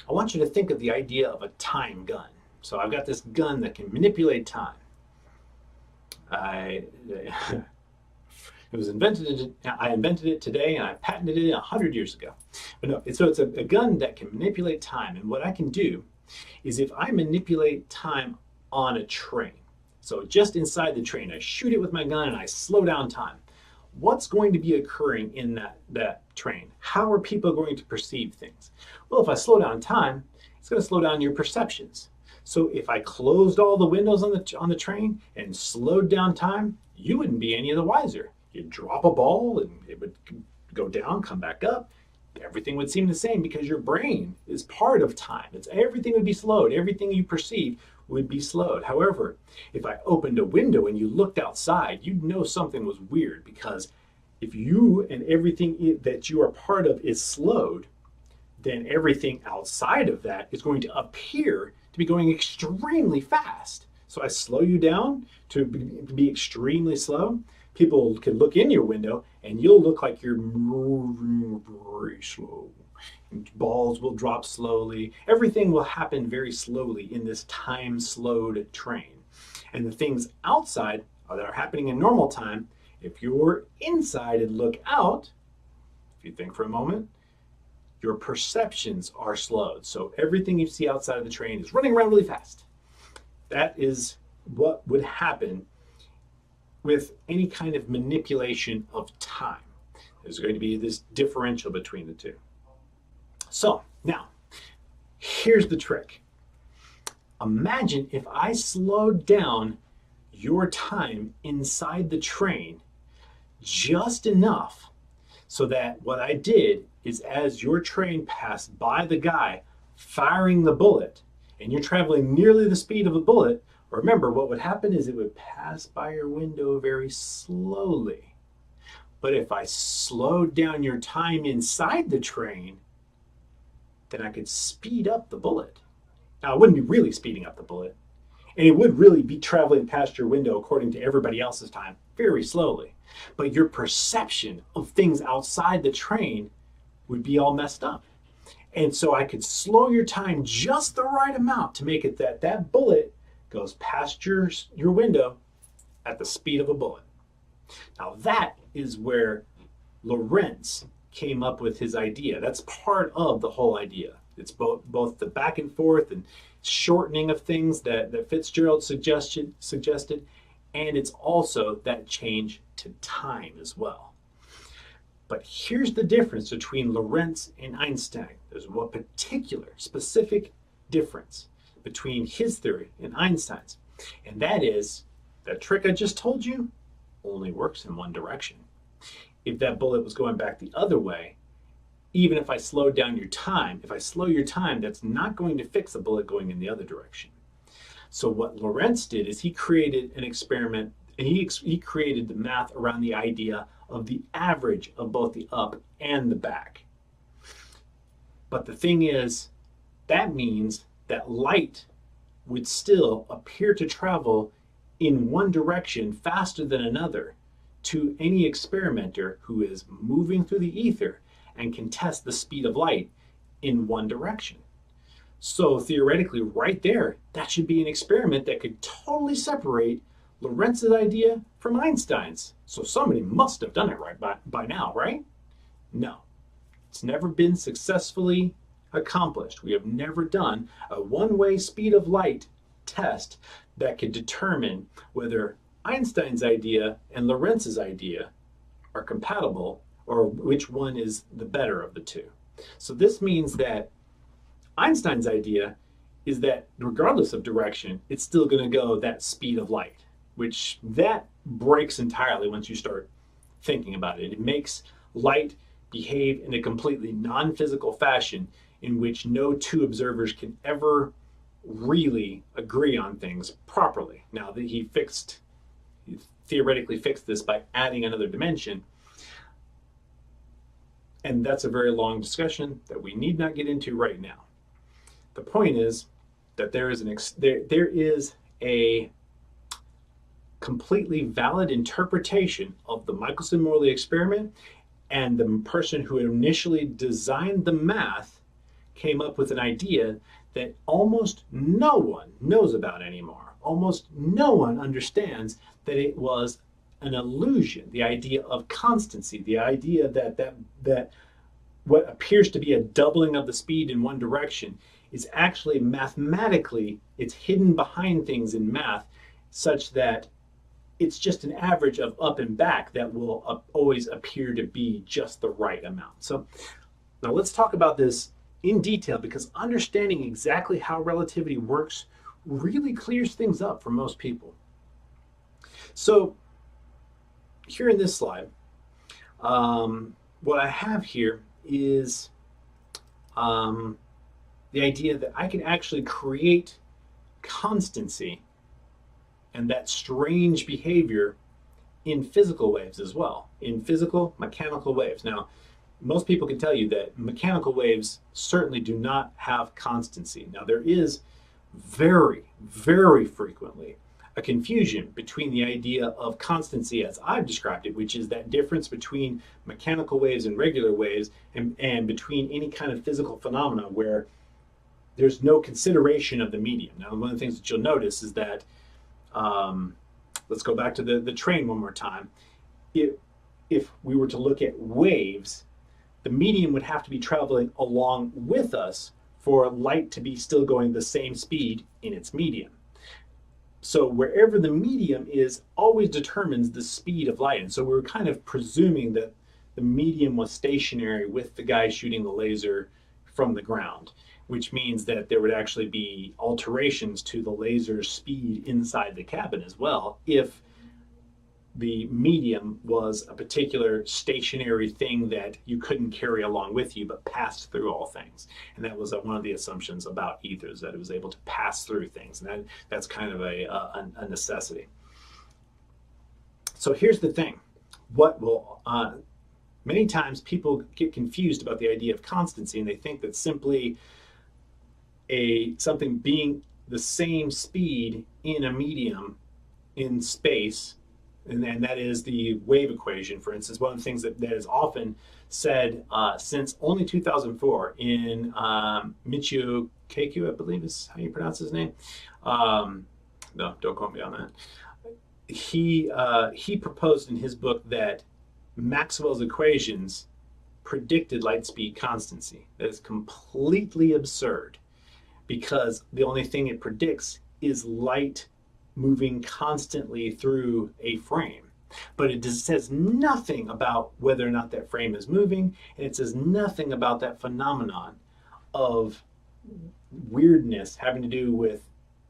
I want you to think of the idea of a time gun. So I've got this gun that can manipulate time. I invented it today, and I patented it 100 years ago. But no, so it's a gun that can manipulate time. And what I can do is if I manipulate time on a train, so just inside the train, I shoot it with my gun and I slow down time. What's going to be occurring in that train? How are people going to perceive things? Well, if I slow down time, it's going to slow down your perceptions. So if I closed all the windows on the train and slowed down time, you wouldn't be any of the wiser. You'd drop a ball and it would go down, come back up. Everything would seem the same because your brain is part of time. Everything would be slowed. Everything you perceive would be slowed. However, if I opened a window and you looked outside, you'd know something was weird, because if you and everything that you are part of is slowed, then everything outside of that is going to appear to be going extremely fast. So I slow you down to be extremely slow. People can look in your window and you'll look like you're moving very slow. Balls will drop slowly. Everything will happen very slowly in this time slowed train. And the things outside that are happening in normal time, if you're inside and look out, if you think for a moment, your perceptions are slowed. So everything you see outside of the train is running around really fast. That is what would happen with any kind of manipulation of time. There's going to be this differential between the two. So now, here's the trick. Imagine if I slowed down your time inside the train just enough so that what I did is, as your train passed by the guy firing the bullet, and you're traveling nearly the speed of a bullet, remember what would happen is it would pass by your window very slowly. But if I slowed down your time inside the train, then I could speed up the bullet. Now, I wouldn't be really speeding up the bullet, and it would really be traveling past your window according to everybody else's time very slowly. But your perception of things outside the train would be all messed up. And so I could slow your time just the right amount to make it that bullet goes past your window at the speed of a bullet. Now that is where Lorentz came up with his idea. That's part of the whole idea. It's both the back and forth and shortening of things that Fitzgerald suggested, and it's also that change to time as well. But here's the difference between Lorentz and Einstein. There's one particular, specific difference between his theory and Einstein's. And that is, that trick I just told you only works in one direction. If that bullet was going back the other way, even if I slowed down your time, if I slow your time, that's not going to fix the bullet going in the other direction. So what Lorentz did is he created an experiment, and he created the math around the idea of the average of both the up and the back. But the thing is, that means that light would still appear to travel in one direction faster than another to any experimenter who is moving through the ether and can test the speed of light in one direction. So theoretically, right there, that should be an experiment that could totally separate Lorentz's idea from Einstein's. So somebody must have done it right by now, right? No, it's never been successfully accomplished. We have never done a one-way speed of light test that could determine whether Einstein's idea and Lorentz's idea are compatible, or which one is the better of the two. So this means that Einstein's idea is that regardless of direction, it's still going to go that speed of light, which that breaks entirely once you start thinking about it. It makes light behave in a completely non-physical fashion in which no two observers can ever really agree on things properly. Now that he theoretically fixed this by adding another dimension, and that's a very long discussion that we need not get into right now. The point is that there is a completely valid interpretation of the Michelson-Morley experiment, and the person who initially designed the math came up with an idea that almost no one knows about anymore. Almost no one understands that it was an illusion, the idea of constancy, the idea that what appears to be a doubling of the speed in one direction is actually mathematically, it's hidden behind things in math such that it's just an average of up and back that will always appear to be just the right amount. So now let's talk about this in detail, because understanding exactly how relativity works really clears things up for most people. So here in this slide, what I have here is the idea that I can actually create constancy and that strange behavior in physical waves as well, in physical mechanical waves. Now, most people can tell you that mechanical waves certainly do not have constancy. Now, there is very, very frequently a confusion between the idea of constancy as I've described it, which is that difference between mechanical waves and regular waves, and between any kind of physical phenomena where there's no consideration of the medium. Now, one of the things that you'll notice is that, let's go back to the train one more time. If we were to look at waves, the medium would have to be traveling along with us for light to be still going the same speed in its medium. So wherever the medium is always determines the speed of light. And so we're kind of presuming that the medium was stationary with the guy shooting the laser from the ground, which means that there would actually be alterations to the laser speed inside the cabin as well if the medium was a particular stationary thing that you couldn't carry along with you but passed through all things. And that was one of the assumptions about ethers, that it was able to pass through things, and that's kind of a necessity. So here's the thing. Many times people get confused about the idea of constancy, and they think that simply something being the same speed in a medium in space, and that is the wave equation, for instance. One of the things that is often said since only 2004 in Michio Kaku, I believe is how you pronounce his name. No, don't quote me on that. He proposed in his book that Maxwell's equations predicted light speed constancy. That is completely absurd, because the only thing it predicts is light moving constantly through a frame. But it says nothing about whether or not that frame is moving, and it says nothing about that phenomenon of weirdness having to do with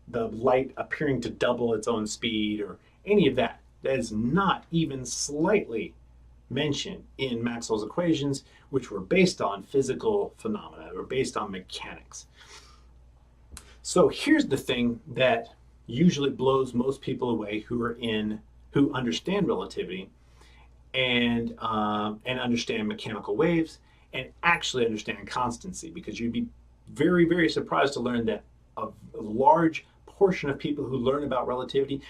the light appearing to double its own speed or any of that. That is not even slightly mentioned in Maxwell's equations, which were based on physical phenomena, or based on mechanics. So here's the thing that usually blows most people away who understand relativity and understand mechanical waves and actually understand constancy, because you'd be very, very surprised to learn that a large portion of people who learn about relativity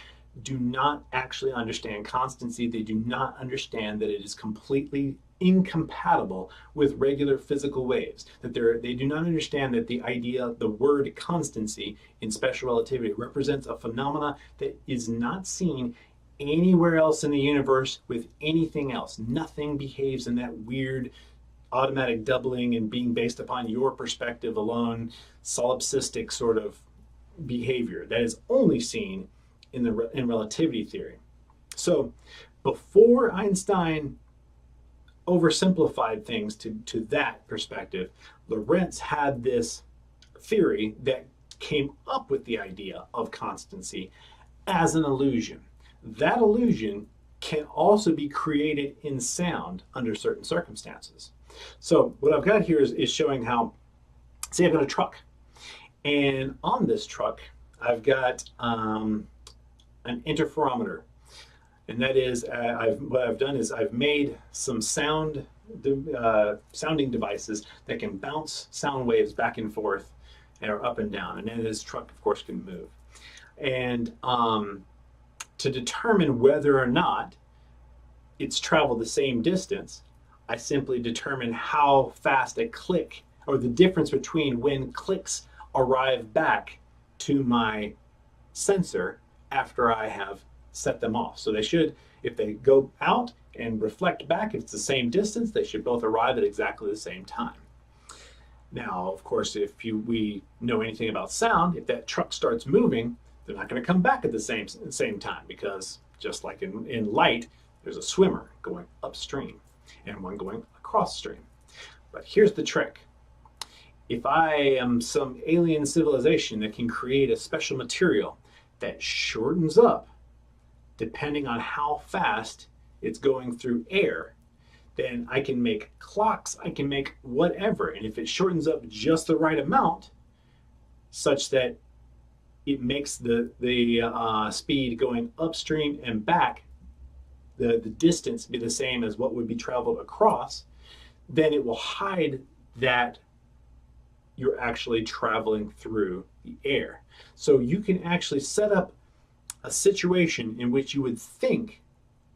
do not actually understand constancy. They do not understand that it is completely incompatible with regular physical waves, that they do not understand that the word constancy in special relativity represents a phenomena that is not seen anywhere else in the universe with anything else. Nothing behaves in that weird automatic doubling and being based upon your perspective alone, solipsistic sort of behavior that is only seen in relativity theory. So before Einstein oversimplified things to that perspective, Lorentz had this theory that came up with the idea of constancy as an illusion. That illusion can also be created in sound under certain circumstances. So what I've got here is showing how, say I've got a truck, and on this truck I've got an interferometer, and that is what I've done is I've made some sounding devices that can bounce sound waves back and forth or up and down, and then this truck of course can move. And to determine whether or not it's traveled the same distance, I simply determine how fast a click, or the difference between when clicks arrive back to my sensor after I have set them off. So they should, if they go out and reflect back, if it's the same distance, they should both arrive at exactly the same time. Now, of course, if we know anything about sound, if that truck starts moving, they're not going to come back at the same time, because just like in light, there's a swimmer going upstream and one going across stream. But here's the trick. If I am some alien civilization that can create a special material that shortens up depending on how fast it's going through air, then I can make clocks, I can make whatever. And if it shortens up just the right amount, such that it makes the speed going upstream and back, the distance be the same as what would be traveled across, then it will hide that you're actually traveling through the air. So you can actually set up a situation in which you would think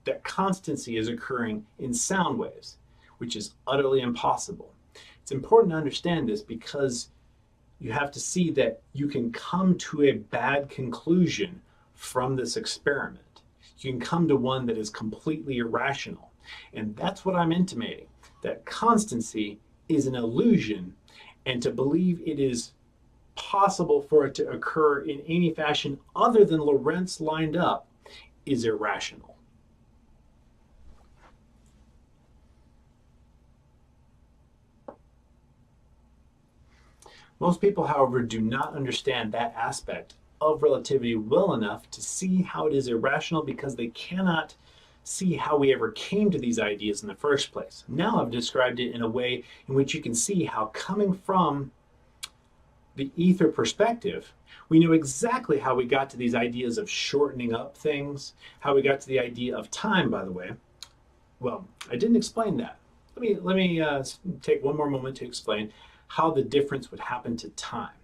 that constancy is occurring in sound waves, which is utterly impossible. It's important to understand this because you have to see that you can come to a bad conclusion from this experiment. You can come to one that is completely irrational. And that's what I'm intimating, that constancy is an illusion, and to believe it is possible for it to occur in any fashion other than Lorentz lined up is irrational. Most people, however, do not understand that aspect of relativity well enough to see how it is irrational, because they cannot see how we ever came to these ideas in the first place. Now I've described it in a way in which you can see how, coming from the ether perspective, we know exactly how we got to these ideas of shortening up things, how we got to the idea of time, by the way. Well, I didn't explain that. Let me take one more moment to explain how the difference would happen to time.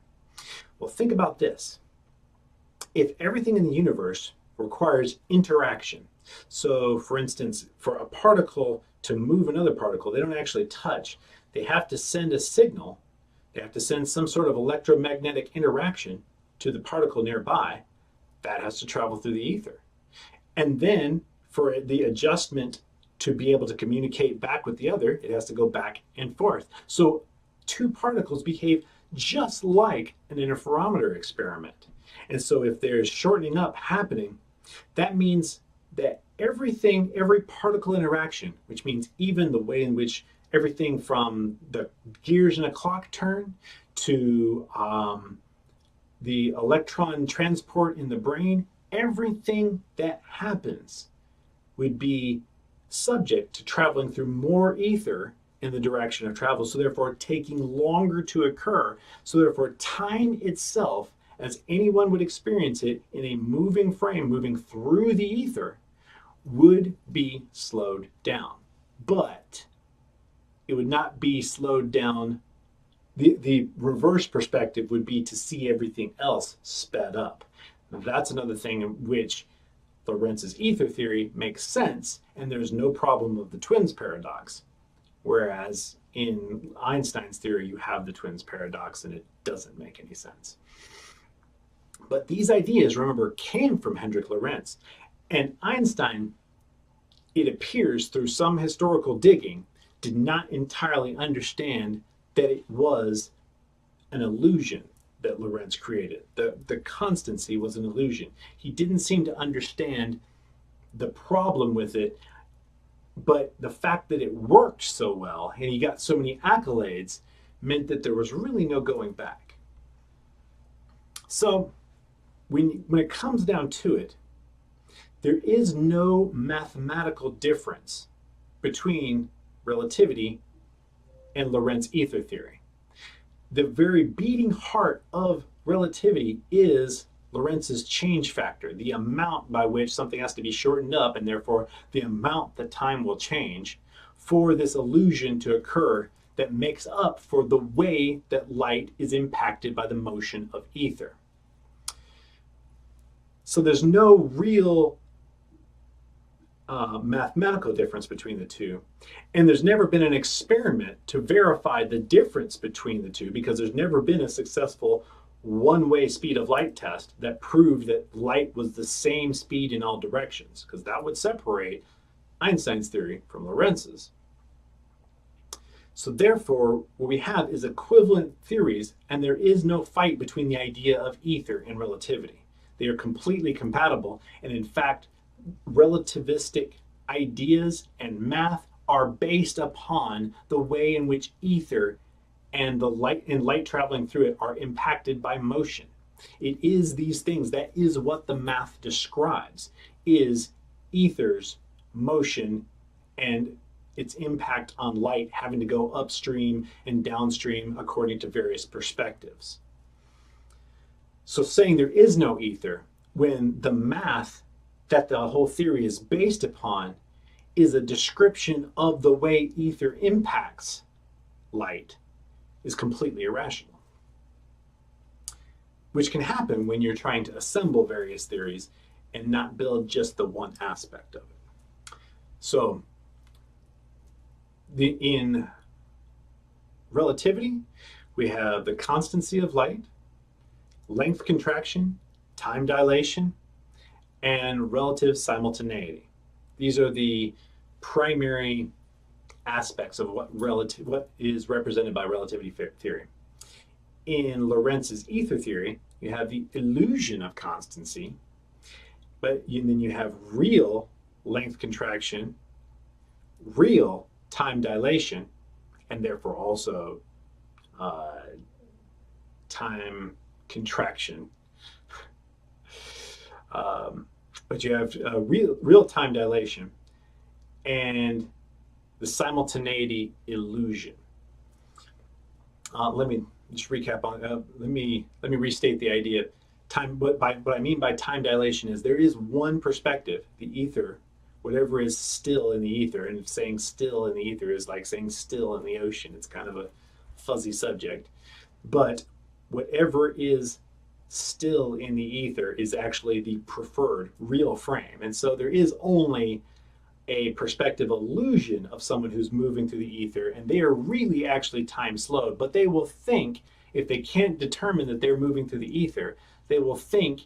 Well, think about this. If everything in the universe requires interaction, so for instance, for a particle to move another particle, they don't actually touch. They have to send a signal. They have to send some sort of electromagnetic interaction to the particle nearby. That has to travel through the ether. And then for the adjustment to be able to communicate back with the other, it has to go back and forth. So two particles behave just like an interferometer experiment. And so if there's shortening up happening, that means that every particle interaction, which means even the way in which everything from the gears in a clock turn to the electron transport in the brain, everything that happens would be subject to traveling through more ether in the direction of travel, so therefore taking longer to occur. So therefore time itself, as anyone would experience it in a moving frame moving through the ether, would be slowed down. But it would not be slowed down. The reverse perspective would be to see everything else sped up. Now, that's another thing in which Lorentz's ether theory makes sense, and there's no problem of the twins paradox. Whereas in Einstein's theory, you have the twins paradox and it doesn't make any sense. But these ideas, remember, came from Hendrik Lorentz. And Einstein, it appears through some historical digging, did not entirely understand that it was an illusion that Lorentz created. The constancy was an illusion. He didn't seem to understand the problem with it, but the fact that it worked so well and he got so many accolades meant that there was really no going back. So when it comes down to it, there is no mathematical difference between relativity and Lorentz ether theory. The very beating heart of relativity is Lorentz's change factor, the amount by which something has to be shortened up, and therefore the amount that time will change for this illusion to occur that makes up for the way that light is impacted by the motion of ether. So there's no real mathematical difference between the two. And there's never been an experiment to verify the difference between the two, because there's never been a successful one-way speed of light test that proved that light was the same speed in all directions, because that would separate Einstein's theory from Lorentz's. So therefore, what we have is equivalent theories, and there is no fight between the idea of ether and relativity. They are completely compatible, and in fact, relativistic ideas and math are based upon the way in which ether and the light traveling through it are impacted by motion. It is these things, that is what the math describes, is ether's motion and its impact on light having to go upstream and downstream according to various perspectives. So saying there is no ether when the math that the whole theory is based upon is a description of the way ether impacts light is completely irrational. Which can happen when you're trying to assemble various theories and not build just the one aspect of it. So in relativity, we have the constancy of light, length contraction, time dilation, and relative simultaneity. These are the primary aspects of what is represented by relativity theory. In Lorentz's ether theory, you have the illusion of constancy, but then you have real length contraction, real time dilation, and therefore also time contraction. But you have real time dilation and the simultaneity illusion. Let me just recap on. Let me restate the idea. What I mean by time dilation is there is one perspective, the ether, whatever is still in the ether, and saying still in the ether is like saying still in the ocean. It's kind of a fuzzy subject, but whatever is still in the ether is actually the preferred real frame. And so there is only a perspective illusion of someone who's moving through the ether, and they are really actually time slowed, but they will think, if they can't determine that they're moving through the ether, they will think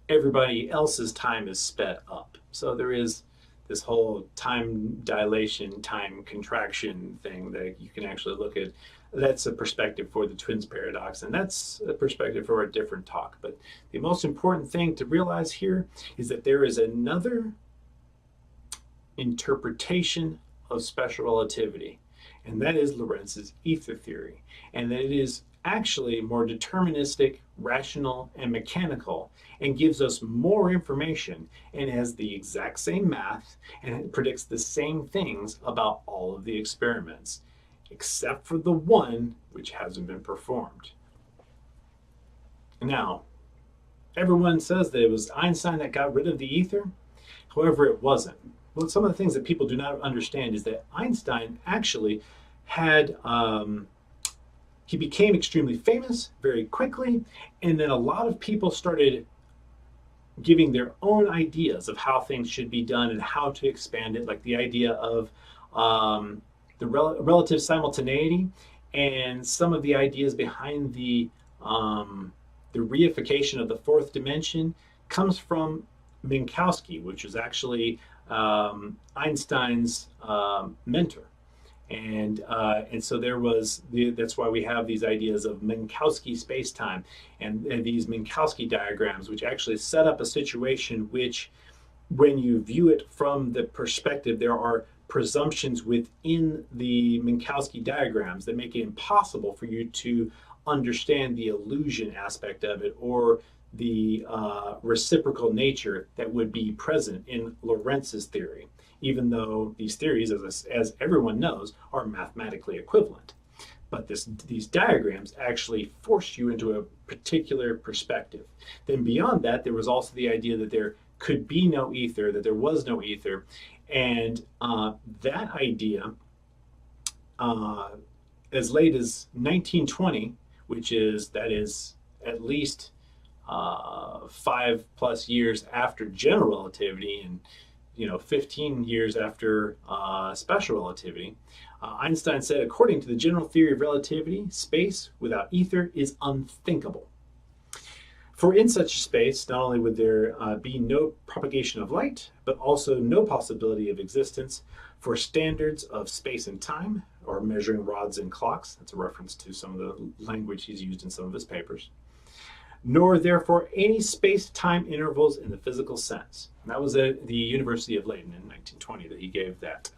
everybody else's time is sped up. So there is this whole time dilation, time contraction thing that you can actually look at. That's a perspective for the twins paradox, and that's a perspective for a different talk. But the most important thing to realize here is that there is another interpretation of special relativity, and that is Lorentz's ether theory, and that it is actually more deterministic, rational, and mechanical, and gives us more information, and has the exact same math, and it predicts the same things about all of the experiments, except for the one which hasn't been performed. Now, everyone says that it was Einstein that got rid of the ether. However, it wasn't. Well, some of the things that people do not understand is that Einstein actually had, he became extremely famous very quickly, and then a lot of people started giving their own ideas of how things should be done and how to expand it, like the idea of the relative simultaneity, and some of the ideas behind the reification of the fourth dimension comes from Minkowski, which was actually Einstein's mentor. And so there was, that's why we have these ideas of Minkowski spacetime and these Minkowski diagrams, which actually set up a situation which, when you view it from the perspective, there are presumptions within the Minkowski diagrams that make it impossible for you to understand the illusion aspect of it, or the reciprocal nature that would be present in Lorentz's theory, even though these theories, as everyone knows, are mathematically equivalent. But these diagrams actually force you into a particular perspective. Then beyond that, there was also the idea that there could be no ether, that there was no ether, and that idea, as late as 1920, that is at least 5+ years after general relativity, and 15 years after special relativity, Einstein said, according to the general theory of relativity, space without ether is unthinkable. For in such space, not only would there be no propagation of light, but also no possibility of existence for standards of space and time, or measuring rods and clocks. That's a reference to some of the language he's used in some of his papers. Nor therefore any space-time intervals in the physical sense. And that was at the University of Leiden in 1920 that he gave that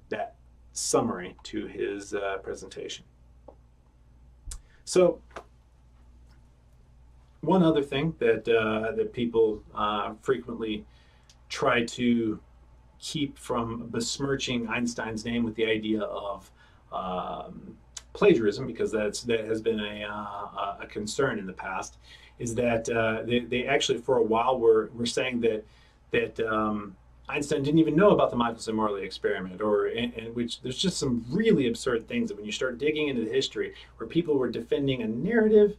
that summary to his presentation. So one other thing that that people frequently try to keep from besmirching Einstein's name with the idea of plagiarism, because that has been a concern in the past, is that they actually for a while were saying that Einstein didn't even know about the Michelson-Morley experiment, and which there's just some really absurd things that when you start digging into the history, where people were defending a narrative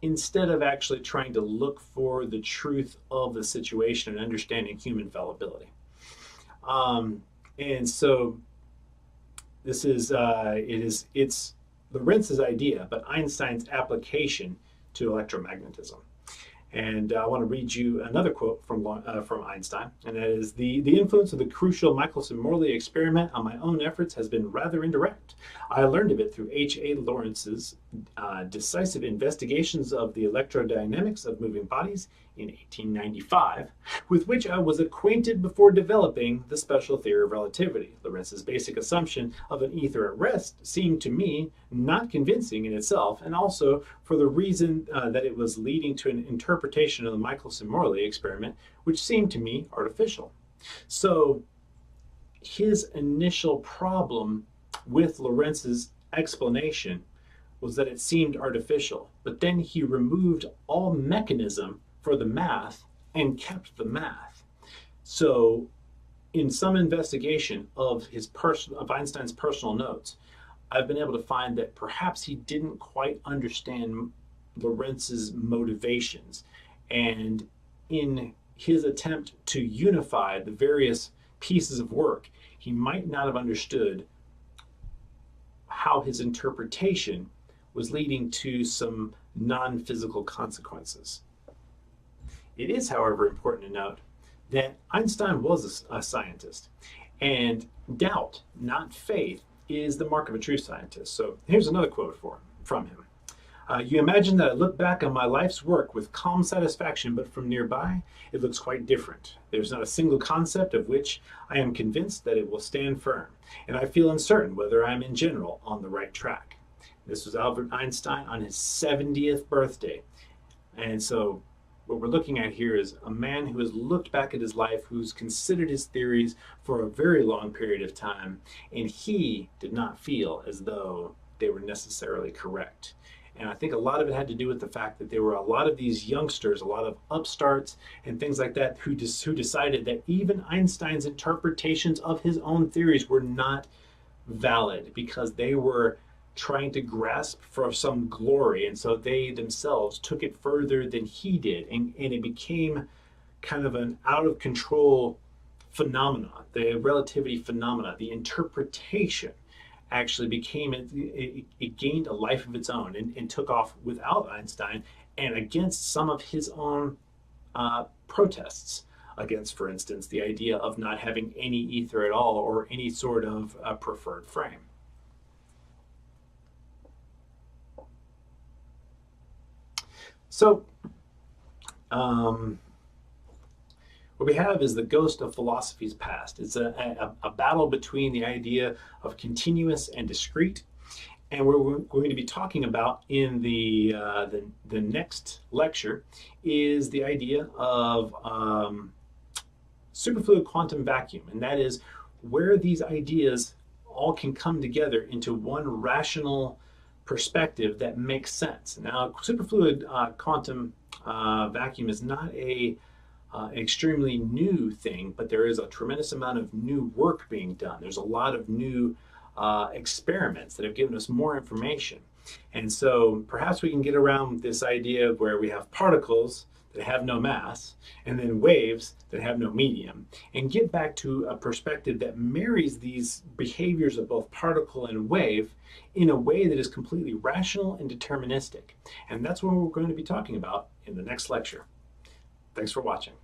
instead of actually trying to look for the truth of the situation and understanding human fallibility. And so this is it's Lorentz's idea, but Einstein's application to electromagnetism. And I want to read you another quote from Einstein, and that is, the influence of the crucial Michelson-Morley experiment on my own efforts has been rather indirect. I learned of it through H.A. Lorenz's decisive investigations of the electrodynamics of moving bodies in 1895, with which I was acquainted before developing the special theory of relativity. Lorenz's basic assumption of an ether at rest seemed to me not convincing in itself, and also for the reason that it was leading to an interpretation of the Michelson-Morley experiment, which seemed to me artificial. So his initial problem with Lorenz's explanation was that it seemed artificial, but then he removed all mechanism for the math and kept the math. So in some investigation of Einstein's personal notes, I've been able to find that perhaps he didn't quite understand Lorenz's motivations, and in his attempt to unify the various pieces of work, he might not have understood how his interpretation was leading to some non-physical consequences. It is, however, important to note that Einstein was a scientist, and doubt, not faith, is the mark of a true scientist. So here's another quote from him. You imagine that I look back on my life's work with calm satisfaction, but from nearby, it looks quite different. There's not a single concept of which I am convinced that it will stand firm, and I feel uncertain whether I am in general on the right track. This was Albert Einstein on his 70th birthday. And so what we're looking at here is a man who has looked back at his life, who's considered his theories for a very long period of time, and he did not feel as though they were necessarily correct. And I think a lot of it had to do with the fact that there were a lot of these youngsters, a lot of upstarts and things like that, who decided that even Einstein's interpretations of his own theories were not valid, because they were trying to grasp for some glory, and so they themselves took it further than he did, and it became kind of an out of control phenomena, the relativity phenomena. The interpretation actually became, it gained a life of its own, and took off without Einstein and against some of his own protests against, for instance, the idea of not having any ether at all, or any sort of preferred frame. So, what we have is the ghost of philosophy's past. It's a battle between the idea of continuous and discrete, And what we're going to be talking about in the next lecture is the idea of superfluid quantum vacuum, and that is where these ideas all can come together into one rational perspective that makes sense. Now, superfluid quantum vacuum is not an extremely new thing, but there is a tremendous amount of new work being done. There's a lot of new experiments that have given us more information. And so perhaps we can get around this idea of where we have particles that have no mass and then waves that have no medium, and get back to a perspective that marries these behaviors of both particle and wave in a way that is completely rational and deterministic. And that's what we're going to be talking about in the next lecture. Thanks for watching.